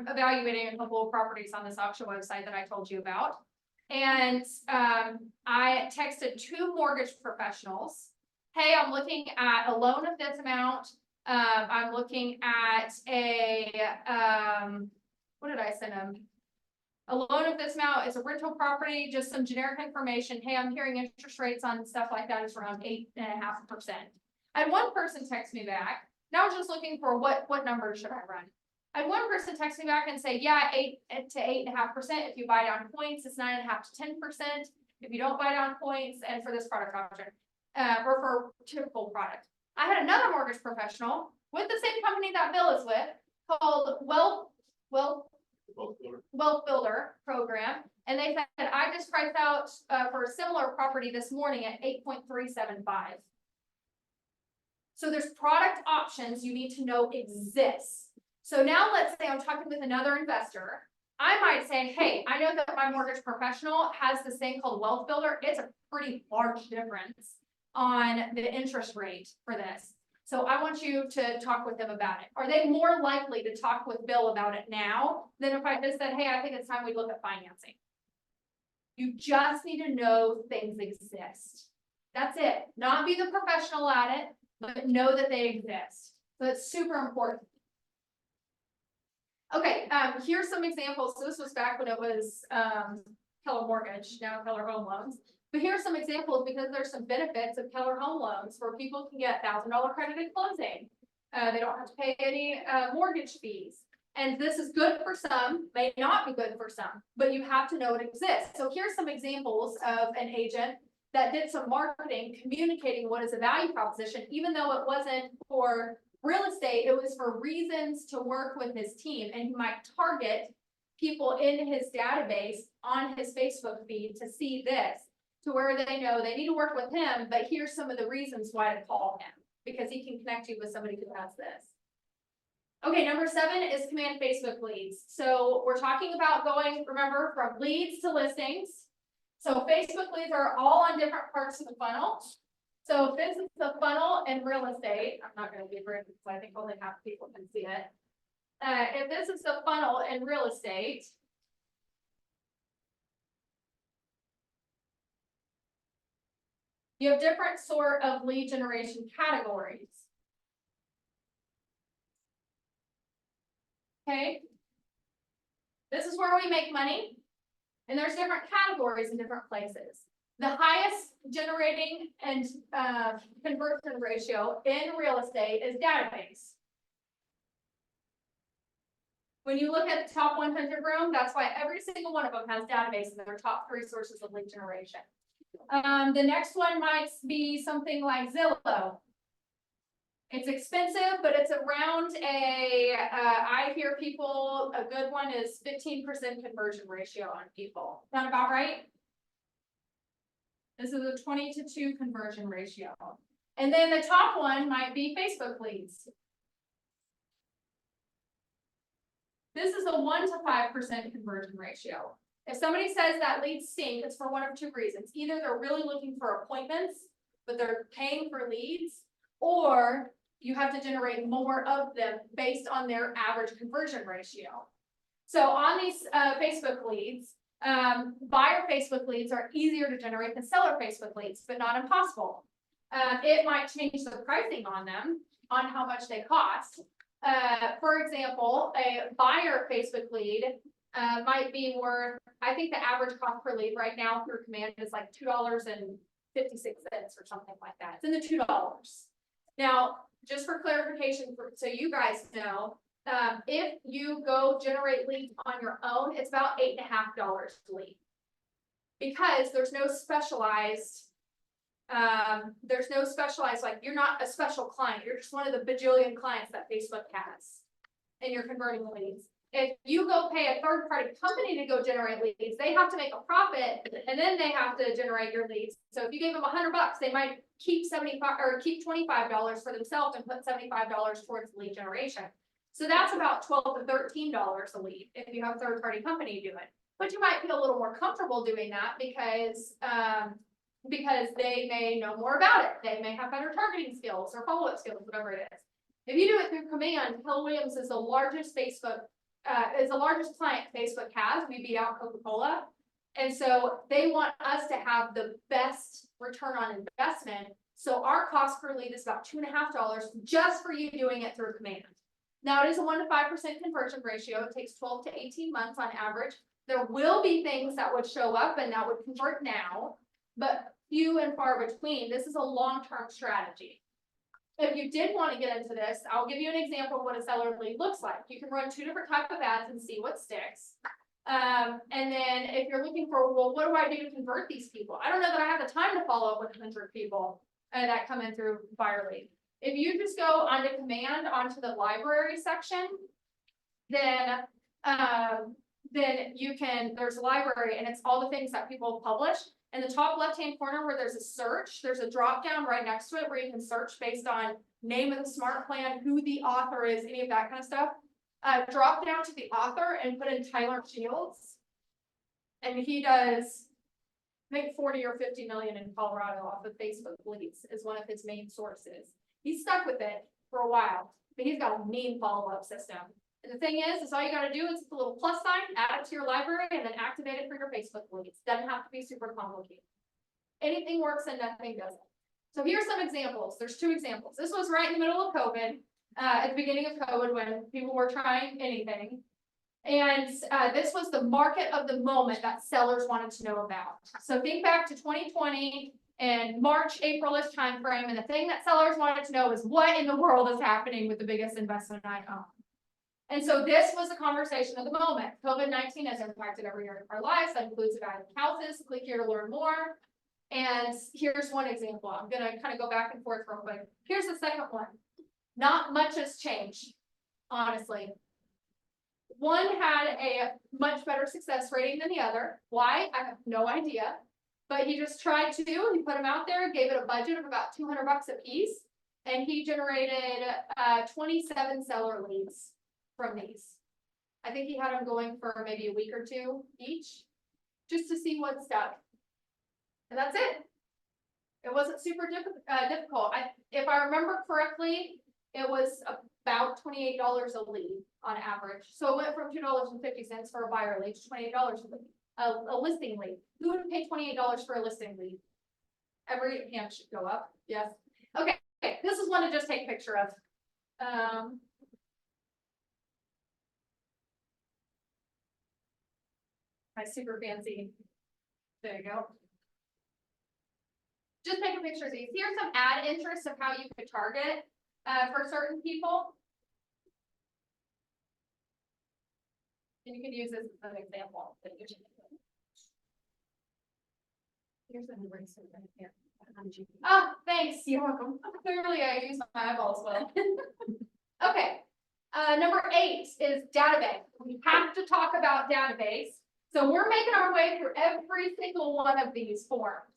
evaluating a couple of properties on this auction website that I told you about. And I texted 2 mortgage professionals. Hey, I'm looking at a loan of this amount. I'm looking at a, what did I send them? A loan of this amount is a rental property, just some generic information. Hey, I'm hearing interest rates on stuff like that is around 8.5%. I had one person text me back. Now I was just looking for what number should I run? I had one person text me back and say, yeah, 8 to 8.5%. If you buy down points, it's 9.5 to 10%. If you don't buy down points, and for this product option, or for typical product. I had another mortgage professional with the same company that Bill is with called Wealth Builder Program, and they said I just priced out for a similar property this morning at 8.375. So there's product options you need to know exist. So now let's say I'm talking with another investor. I might say, hey, I know that my mortgage professional has this thing called Wealth Builder. It's a pretty large difference on the interest rate for this. So I want you to talk with them about it. Are they more likely to talk with Bill about it now than if I just said, hey, I think it's time we look at financing? You just need to know things exist. That's it. Not be the professional at it, but know that they exist. So it's super important. Okay, here's some examples. So this was back when it was Keller Mortgage, now Keller Home Loans. But here's some examples because there's some benefits of Keller Home Loans where people can get $1,000 credit at closing. They don't have to pay any mortgage fees. And this is good for some, may not be good for some, but you have to know it exists. So here's some examples of an agent that did some marketing, communicating what is a value proposition, even though it wasn't for real estate, it was for reasons to work with his team, and he might target people in his database on his Facebook feed to see this, to where they know they need to work with him, but here's some of the reasons why to call him, because he can connect you with somebody who has this. Okay, number 7 is command Facebook leads. So we're talking about going, remember, from leads to listings. So Facebook leads are all on different parts of the funnel. So if this is the funnel in real estate, I'm not going to be brief because I think only half people can see it. If this is the funnel in real estate, you have different sort of lead generation categories. Okay. This is where we make money. And there's different categories in different places. The highest generating and conversion ratio in real estate is database. When you look at the top 100 room, that's why every single one of them has database in their top 3 sources of lead generation. The next one might be something like Zillow. It's expensive, but it's around I hear people, a good one is 15% conversion ratio on people. Sound about right? This is a 20-2 conversion ratio. And then the top one might be Facebook leads. This is a 1 to 5% conversion ratio. If somebody says that leads stink, it's for one of two reasons. Either they're really looking for appointments, but they're paying for leads, or you have to generate more of them based on their average conversion ratio. So on these Facebook leads, buyer Facebook leads are easier to generate than seller Facebook leads, but not impossible. It might change the pricing on them, on how much they cost. For example, a buyer Facebook lead might be worth, I think the average cost per lead right now through command is like $2.56 or something like that. It's in the $2. Now, just for clarification, so you guys know, if you go generate leads on your own, it's about $8.50 a lead. Because there's no specialized, like you're not a special client, you're just one of the bajillion clients that Facebook has. And you're converting leads. If you go pay a third-party company to go generate leads, they have to make a profit and then they have to generate your leads. So if you gave them $100, they might keep $75 or keep $25 for themselves and put $75 towards lead generation. So that's about $12 to $13 a lead if you have a third-party company do it. But you might feel a little more comfortable doing that because they may know more about it. They may have better targeting skills or follow-up skills, whatever it is. If you do it through command, Hill Williams is the largest client Facebook has. We beat out Coca-Cola. And so they want us to have the best return on investment. So our cost per lead is about $2.50 just for you doing it through command. Now it is a 1 to 5% conversion ratio. It takes 12 to 18 months on average. There will be things that would show up and that would convert now, but few and far between. This is a long-term strategy. If you did want to get into this, I'll give you an example of what a seller lead looks like. You can run 2 different types of ads and see what sticks. And then if you're looking for, well, what do I do to convert these people? I don't know that I have the time to follow up with 100 people that come in through buyer lead. If you just go onto command onto the library section, then you can, there's a library and it's all the things that people publish. In the top left-hand corner where there's a search, there's a drop down right next to it where you can search based on name of the smart plan, who the author is, any of that kind of stuff. Drop down to the author and put in Tyler Shields. And he does, I think 40 or 50 million in Colorado off of Facebook leads is one of his main sources. He's stuck with it for a while, but he's got a mean follow-up system. And the thing is all you got to do is the little plus sign, add it to your library, and then activate it for your Facebook leads. Doesn't have to be super complicated. Anything works and nothing doesn't. So here's some examples. There's 2 examples. This was right in the middle of COVID, at the beginning of COVID when people were trying anything. And this was the market of the moment that sellers wanted to know about. So think back to 2020 and March, April-ish timeframe, and the thing that sellers wanted to know is what in the world is happening with the biggest investment I own. And so this was the conversation of the moment. COVID-19 has impacted every area of our lives. That includes abandoned houses. Click here to learn more. And here's one example. I'm going to kind of go back and forth real quick. Here's the second one. Not much has changed, honestly. One had a much better success rating than the other. Why? I have no idea. But he just tried to. He put them out there, gave it a budget of about $200 a piece. And he generated 27 seller leads from these. I think he had them going for maybe a week or 2 each, just to see what stuck. And that's it. It wasn't super difficult. If I remember correctly, it was about $28 a lead on average. So it went from $2.50 for a buyer lead to $28 a lead, a listing lead. Who would pay $28 for a listing lead? Every hand should go up. Yes. Okay. This is one to just take a picture of. My super fancy. There you go. Just take a picture of these. Here's some ad interests of how you could target for certain people. And you can use this as an example. Here's an eraser right here. Oh, thanks, you're welcome. Clearly I use my eyeballs well. Okay, number 8 is database. We have to talk about database. So we're making our way through every single one of these forms.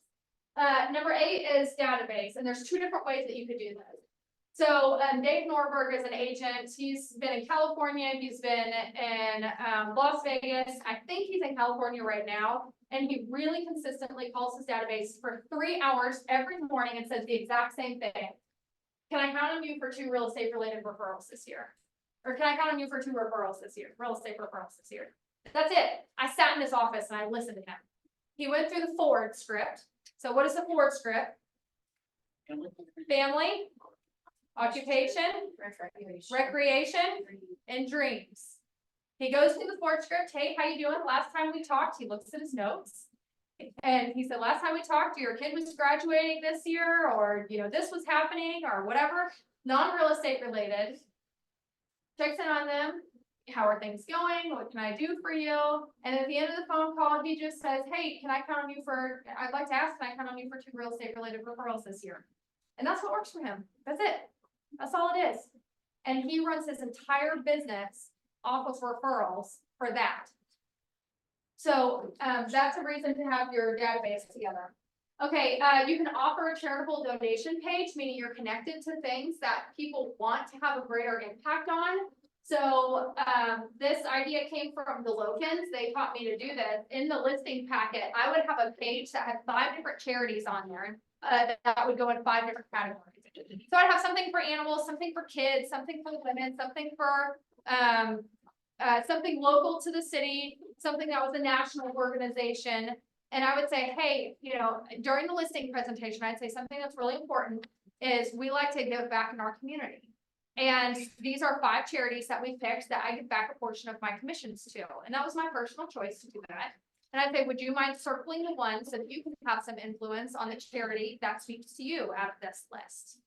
Number 8 is database, and there's 2 different ways that you could do this. So, Dave Norberg is an agent. He's been in California. He's been in Las Vegas. I think he's in California right now. And he really consistently calls his database for 3 hours every morning and says the exact same thing. Can I count on you for 2 real estate related referrals this year? Or can I count on you for 2 referrals this year? Real estate referrals this year. That's it. I sat in his office and I listened to him. He went through the Ford script. So what is the Ford script? Family, occupation, recreation, and dreams. He goes through the Ford script. Hey, how you doing? Last time we talked, he looks at his notes. And he said, last time we talked, your kid was graduating this year, or, this was happening, or whatever, non-real estate related. Checks in on them. How are things going? What can I do for you? And at the end of the phone call, he just says, hey, can I count on you for, I'd like to ask, can I count on you for 2 real estate related referrals this year? And that's what works for him. That's it. That's all it is. And he runs his entire business off of referrals for that. So that's a reason to have your database together. Okay, you can offer a charitable donation page, meaning you're connected to things that people want to have a greater impact on. So this idea came from the Lokins. They taught me to do this. In the listing packet, I would have a page that had 5 different charities on there that would go in 5 different categories. So I'd have something for animals, something for kids, something for women, something for something local to the city, something that was a national organization. And I would say, hey, during the listing presentation, I'd say something that's really important is we like to give back in our community. And these are 5 charities that we picked that I give back a portion of my commissions to. And that was my personal choice to do that. And I'd say, would you mind circling the ones so that you can have some influence on the charity that speaks to you out of this list?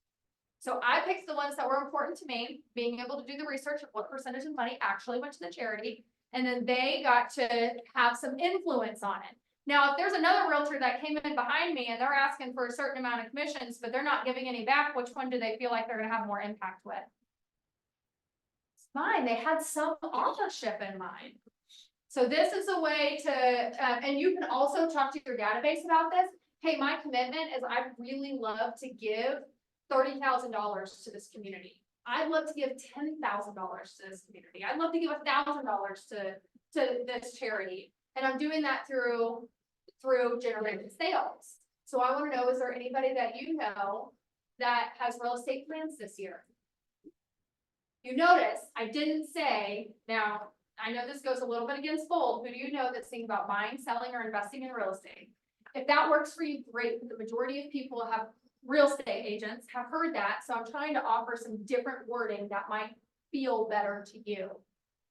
So I picked the ones that were important to me, being able to do the research of what percentage of money actually went to the charity. And then they got to have some influence on it. Now, if there's another realtor that came in behind me and they're asking for a certain amount of commissions, but they're not giving any back, which one do they feel like they're going to have more impact with? It's fine. They had some authorship in mind. So this is a way to, and you can also talk to your database about this. Hey, my commitment is I really love to give $30,000 to this community. I'd love to give $10,000 to this community. I'd love to give $1,000 to this charity. And I'm doing that through generated sales. So I want to know, is there anybody that you know that has real estate plans this year? You notice I didn't say, now I know this goes a little bit against bold. Who do you know that's thinking about buying, selling, or investing in real estate? If that works for you, great. The majority of people have real estate agents have heard that. So I'm trying to offer some different wording that might feel better to you.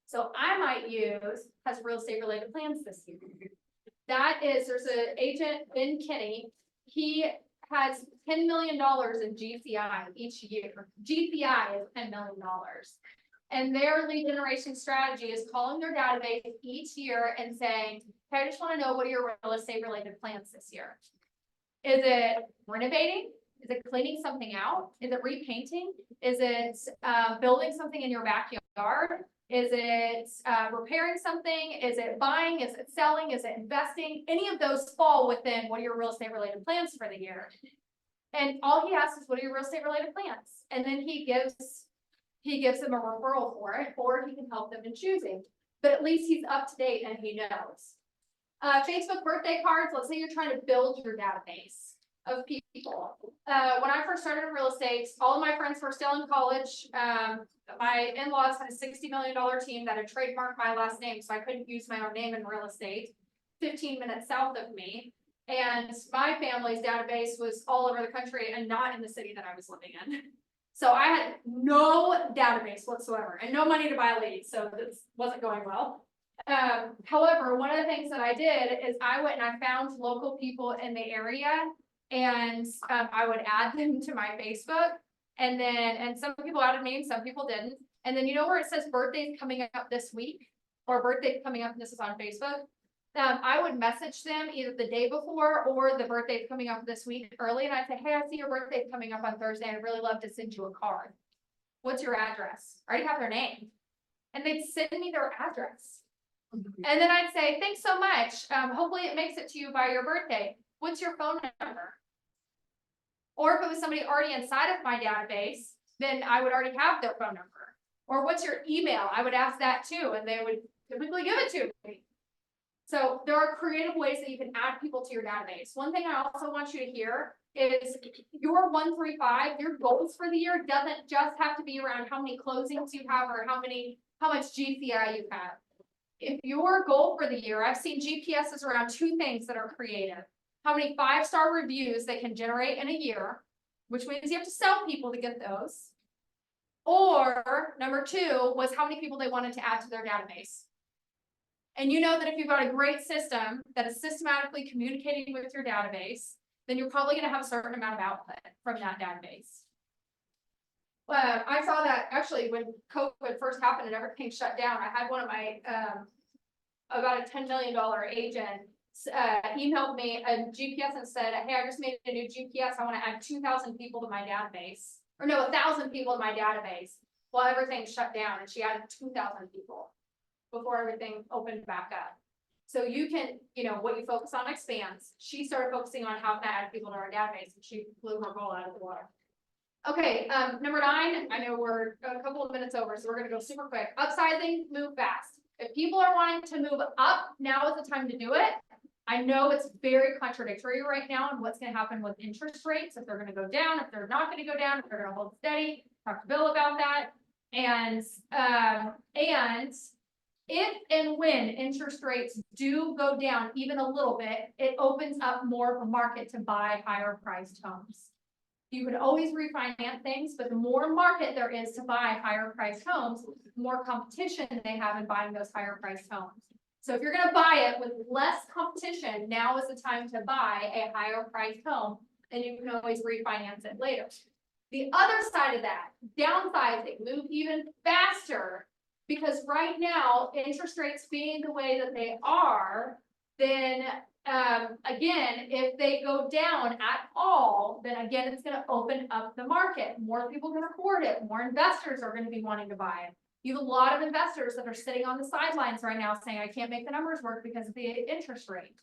So I might use has real estate related plans this year. That is, there's an agent, Ben Kinney. He has $10 million in GCI each year. GCI is $10 million. And their lead generation strategy is calling their database each year and saying, hey, I just want to know, what are your real estate related plans this year? Is it renovating? Is it cleaning something out? Is it repainting? Is it building something in your backyard? Is it repairing something? Is it buying? Is it selling? Is it investing? Any of those fall within what are your real estate related plans for the year? And all he asks is, what are your real estate related plans? And then he gives them a referral for it, or he can help them in choosing. But at least he's up to date and he knows. Facebook birthday cards. Let's say you're trying to build your database of people. When I first started in real estate, all of my friends were still in college. My in-laws had a $60 million team that had trademarked my last name, so I couldn't use my own name in real estate. 15 minutes south of me. And my family's database was all over the country and not in the city that I was living in. So I had no database whatsoever and no money to buy leads, so this wasn't going well. However, one of the things that I did is I went and I found local people in the area, and I would add them to my Facebook, and some people added me and some people didn't. And then you know where it says birthdays coming up this week or birthday coming up, and this is on Facebook. I would message them either the day before or the birthday's coming up this week early, and I'd say, hey, I see your birthday's coming up on Thursday, I'd really love to send you a card. What's your address? I already have their name. And they'd send me their address. And then I'd say, thanks so much, hopefully it makes it to you by your birthday. What's your phone number? Or if it was somebody already inside of my database, then I would already have their phone number. Or what's your email? I would ask that too, and they would typically give it to me. So there are creative ways that you can add people to your database. One thing I also want you to hear is your 135, your goals for the year doesn't just have to be around how many closings you have or how much GCI you have. If your goal for the year, I've seen GPSs around two things that are creative. How many 5-star reviews they can generate in a year, which means you have to sell people to get those. Or number two was how many people they wanted to add to their database. And you know that if you've got a great system that is systematically communicating with your database, then you're probably going to have a certain amount of output from that database. I saw that actually when COVID first happened and everything shut down. I had one of my about a $10 million agent emailed me a GPS and said, hey, I just made a new GPS. I want to add 2,000 people to my database. Or no, 1,000 people to my database. Well, everything shut down and she added 2,000 people before everything opened back up. So you can, what you focus on expands. She started focusing on how to add people to our database and she blew her goal out of the water. Okay, number 9, I know we're a couple of minutes over, so we're gonna go super quick. Upsizing, move fast. If people are wanting to move up, now is the time to do it. I know it's very contradictory right now on what's gonna happen with interest rates, if they're gonna go down, if they're not gonna go down, if they're gonna hold steady. Talk to Bill about that. And if and when interest rates do go down even a little bit, it opens up more of a market to buy higher priced homes. You can always refinance things, but the more market there is to buy higher priced homes, the more competition they have in buying those higher priced homes. So if you're going to buy it with less competition, now is the time to buy a higher priced home, and you can always refinance it later. The other side of that, downsizing, move even faster, because right now, interest rates being the way that they are, then again, if they go down at all, then again, it's going to open up the market. More people can afford it. More investors are going to be wanting to buy it. You have a lot of investors that are sitting on the sidelines right now saying, I can't make the numbers work because of the interest rate.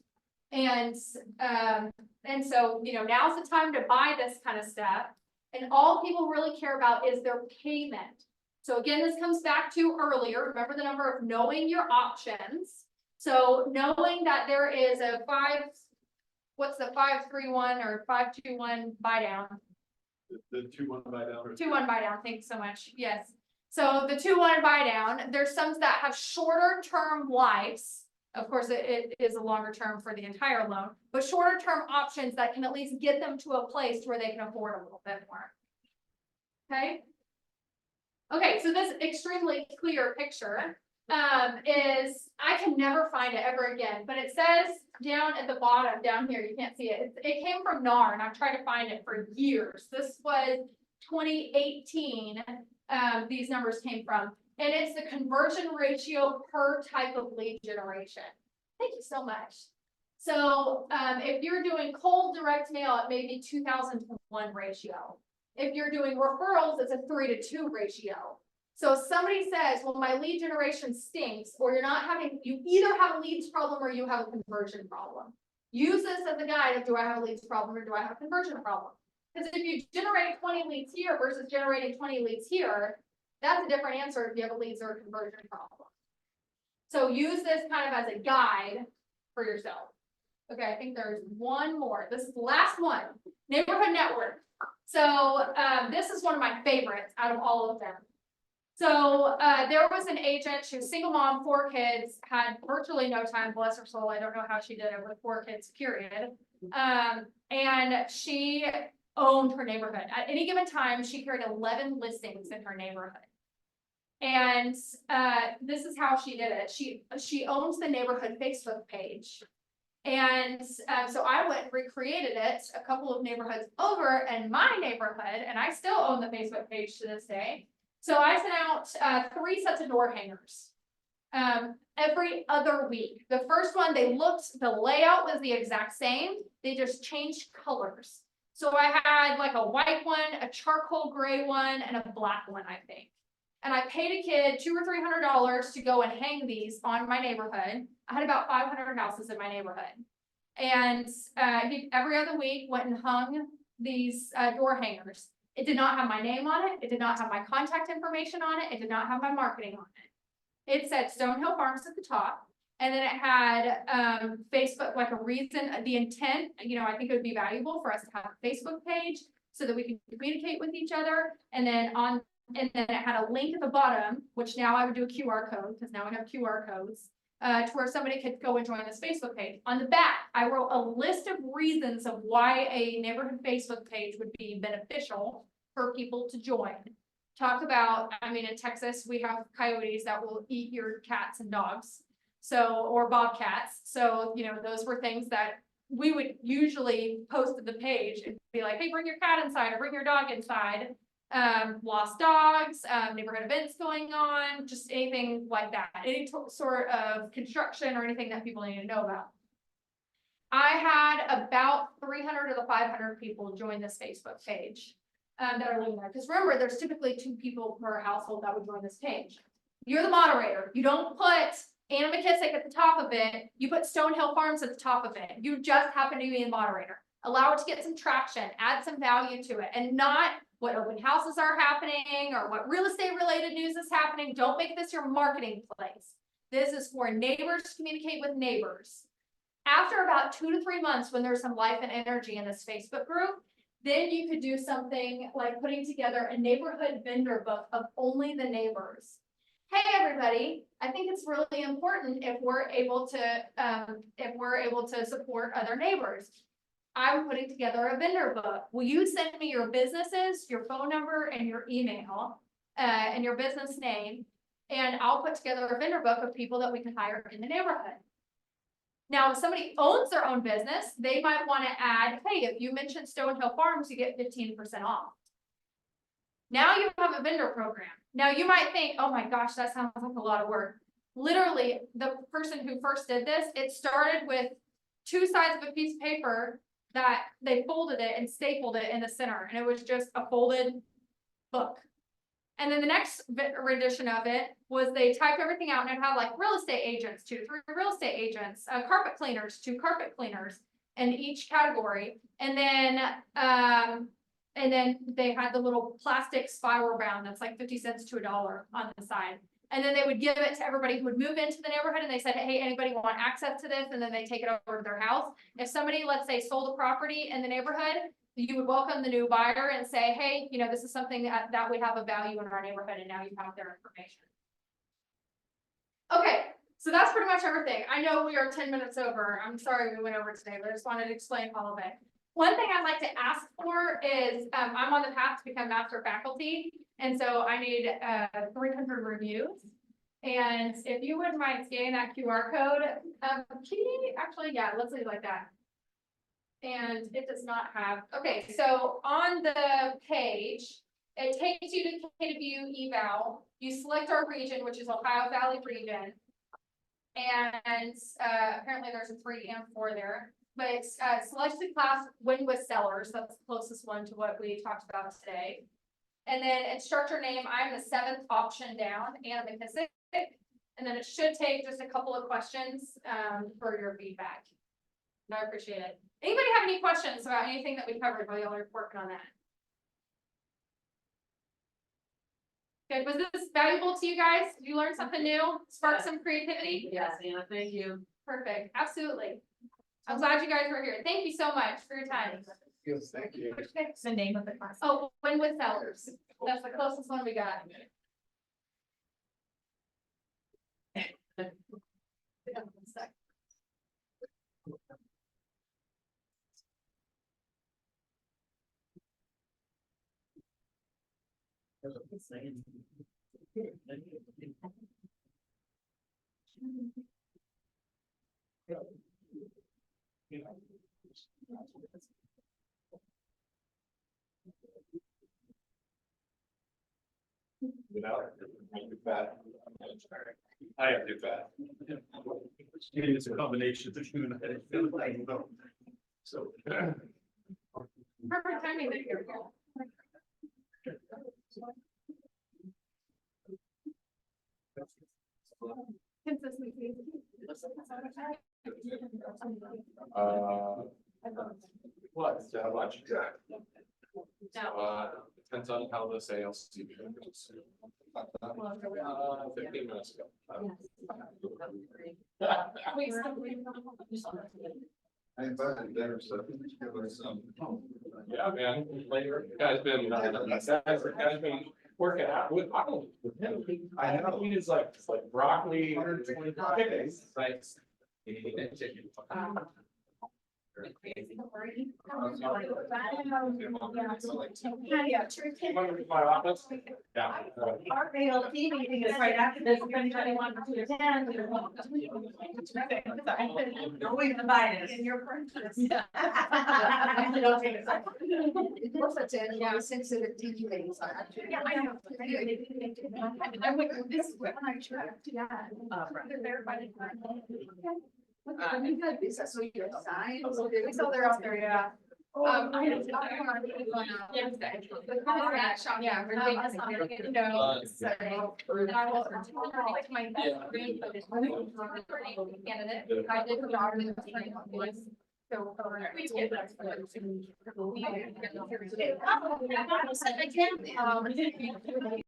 And so, now's the time to buy this kind of stuff. And all people really care about is their payment. So again, this comes back to earlier. Remember the number of knowing your options. So knowing that there is a 531 or 521 buy down. The 2-1 buy down. 2-1 buy down. Thanks so much. Yes. So the 2-1 buy down, there's some that have shorter term lives. Of course, it is a longer term for the entire loan, but shorter term options that can at least get them to a place where they can afford a little bit more. Okay. Okay, so this extremely clear picture is, I can never find it ever again, but it says down at the bottom, down here, you can't see it. It came from NAR, and I've tried to find it for years. This was 2018, these numbers came from, and it's the conversion ratio per type of lead generation. Thank you so much. So if you're doing cold direct mail, it may be 2,000 to 1 ratio. If you're doing referrals, it's a 3-to-2 ratio. So if somebody says, well, my lead generation stinks, or you either have a leads problem or you have a conversion problem. Use this as a guide of, do I have a leads problem or do I have a conversion problem? Because if you generate 20 leads here versus generating 20 leads here, that's a different answer if you have a leads or a conversion problem. So use this kind of as a guide for yourself. Okay, I think there's one more. This is the last one, neighborhood network. So this is one of my favorites out of all of them. So there was an agent, she was single mom, 4 kids, had virtually no time, bless her soul. I don't know how she did it with 4 kids, period. And she owned her neighborhood. At any given time, she carried 11 listings in her neighborhood. And this is how she did it. She owns the neighborhood Facebook page. And so I went and recreated it a couple of neighborhoods over in my neighborhood, and I still own the Facebook page to this day. So I sent out 3 sets of door hangers. every other week. The first one, the layout was the exact same, they just changed colors. So I had like a white one, a charcoal gray one, and a black one, I think. And I paid a kid $200 or $300 to go and hang these on my neighborhood. I had about 500 houses in my neighborhood. And he every other week went and hung these door hangers. It did not have my name on it. It did not have my contact information on it. It did not have my marketing on it. It said Stonehill Farms at the top. And then it had Facebook, like a reason, the intent, you know, I think it would be valuable for us to have a Facebook page so that we can communicate with each other. And then it had a link at the bottom, which now I would do a QR code because now we have QR codes to where somebody could go and join this Facebook page. On the back, I wrote a list of reasons of why a neighborhood Facebook page would be beneficial for people to join. Talk about, I mean, in Texas, we have coyotes that will eat your cats and dogs. So, or bobcats. So, you know, those were things that we would usually post to the page and be like, hey, bring your cat inside or bring your dog inside. Lost dogs, neighborhood events going on, just anything like that. Any sort of construction or anything that people need to know about. I had about 300 of the 500 people join this Facebook page that are living there. Because remember, there's typically 2 people per household that would join this page. You're the moderator. You don't put Anna McKissack at the top of it. You put Stonehill Farms at the top of it. You just happen to be the moderator. Allow it to get some traction, add some value to it, and not what open houses are happening or what real estate related news is happening. Don't make this your marketing place. This is for neighbors to communicate with neighbors. After about 2 to 3 months, when there's some life and energy in this Facebook group, then you could do something like putting together a neighborhood vendor book of only the neighbors. Hey, everybody, I think it's really important if we're able to support other neighbors. I'm putting together a vendor book. Will you send me your businesses, your phone number, and your email, and your business name? And I'll put together a vendor book of people that we can hire in the neighborhood. Now, if somebody owns their own business, they might want to add, hey, if you mention Stonehill Farms, you get 15% off. Now you have a vendor program. Now you might think, oh my gosh, that sounds like a lot of work. Literally, the person who first did this, it started with 2 sides of a piece of paper that they folded it and stapled it in the center, and it was just a folded book. And then the next rendition of it was they typed everything out, and it had like real estate agents, 2 to 3 real estate agents, carpet cleaners, 2 carpet cleaners in each category. And then they had the little plastic spiral bound that's like 50 cents to $1 on the side. And then they would give it to everybody who would move into the neighborhood, and they said, hey, anybody want access to this? And then they take it over to their house. If somebody, let's say, sold a property in the neighborhood, you would welcome the new buyer and say, hey, you know, this is something that we have a value in our neighborhood, and now you have their information. Okay, so that's pretty much everything. I know we are 10 minutes over. I'm sorry we went over today, but I just wanted to explain all of it. One thing I'd like to ask for is, I'm on the path to become master faculty, and so I need 300 reviews. And if you wouldn't mind scanning that QR code, can you actually, yeah, let's leave it like that. And it does not have, okay, so on the page, it takes you to KW eval. You select our region, which is Ohio Valley region. And apparently there's a 3 and 4 there. But it's selected class win with sellers. That's the closest one to what we talked about today. And then instructor name, I'm the 7th option down, Anna McKissack. And then it should take just a couple of questions for your feedback. And I appreciate it. Anybody have any questions about anything that we covered while y'all are working on that? Good. Was this valuable to you guys? Did you learn something new? Spark some creativity? Yes, Anna, thank you. Perfect. Absolutely. I'm glad you guys were here. Thank you so much for your time. Yes, thank you. The name of the class. Oh, win with sellers. That's the closest one we got. Without, I have to do that. It's a combination of the two. So. Perfect timing that you're here. Consistency. What, how much? No. Depends on how the sales. 15 minutes ago. I invited dinner, so give us some. Yeah, man, later, guy's been working out with, I know, he is like broccoli. 125 days. Thanks. My office? Yeah. Our ALT meeting is right after this, if anybody wants to attend. Always invited. In your purchase. Yeah, sensitive to things. Yeah, I know. I went, this is what I tried, yeah. They're there by the time. Is that so your sign? So they're out there, yeah. I don't know. Yeah, really, that's not gonna get, no, so, and I will take my candidate, I did the daughter in the training voice. So, we did that. We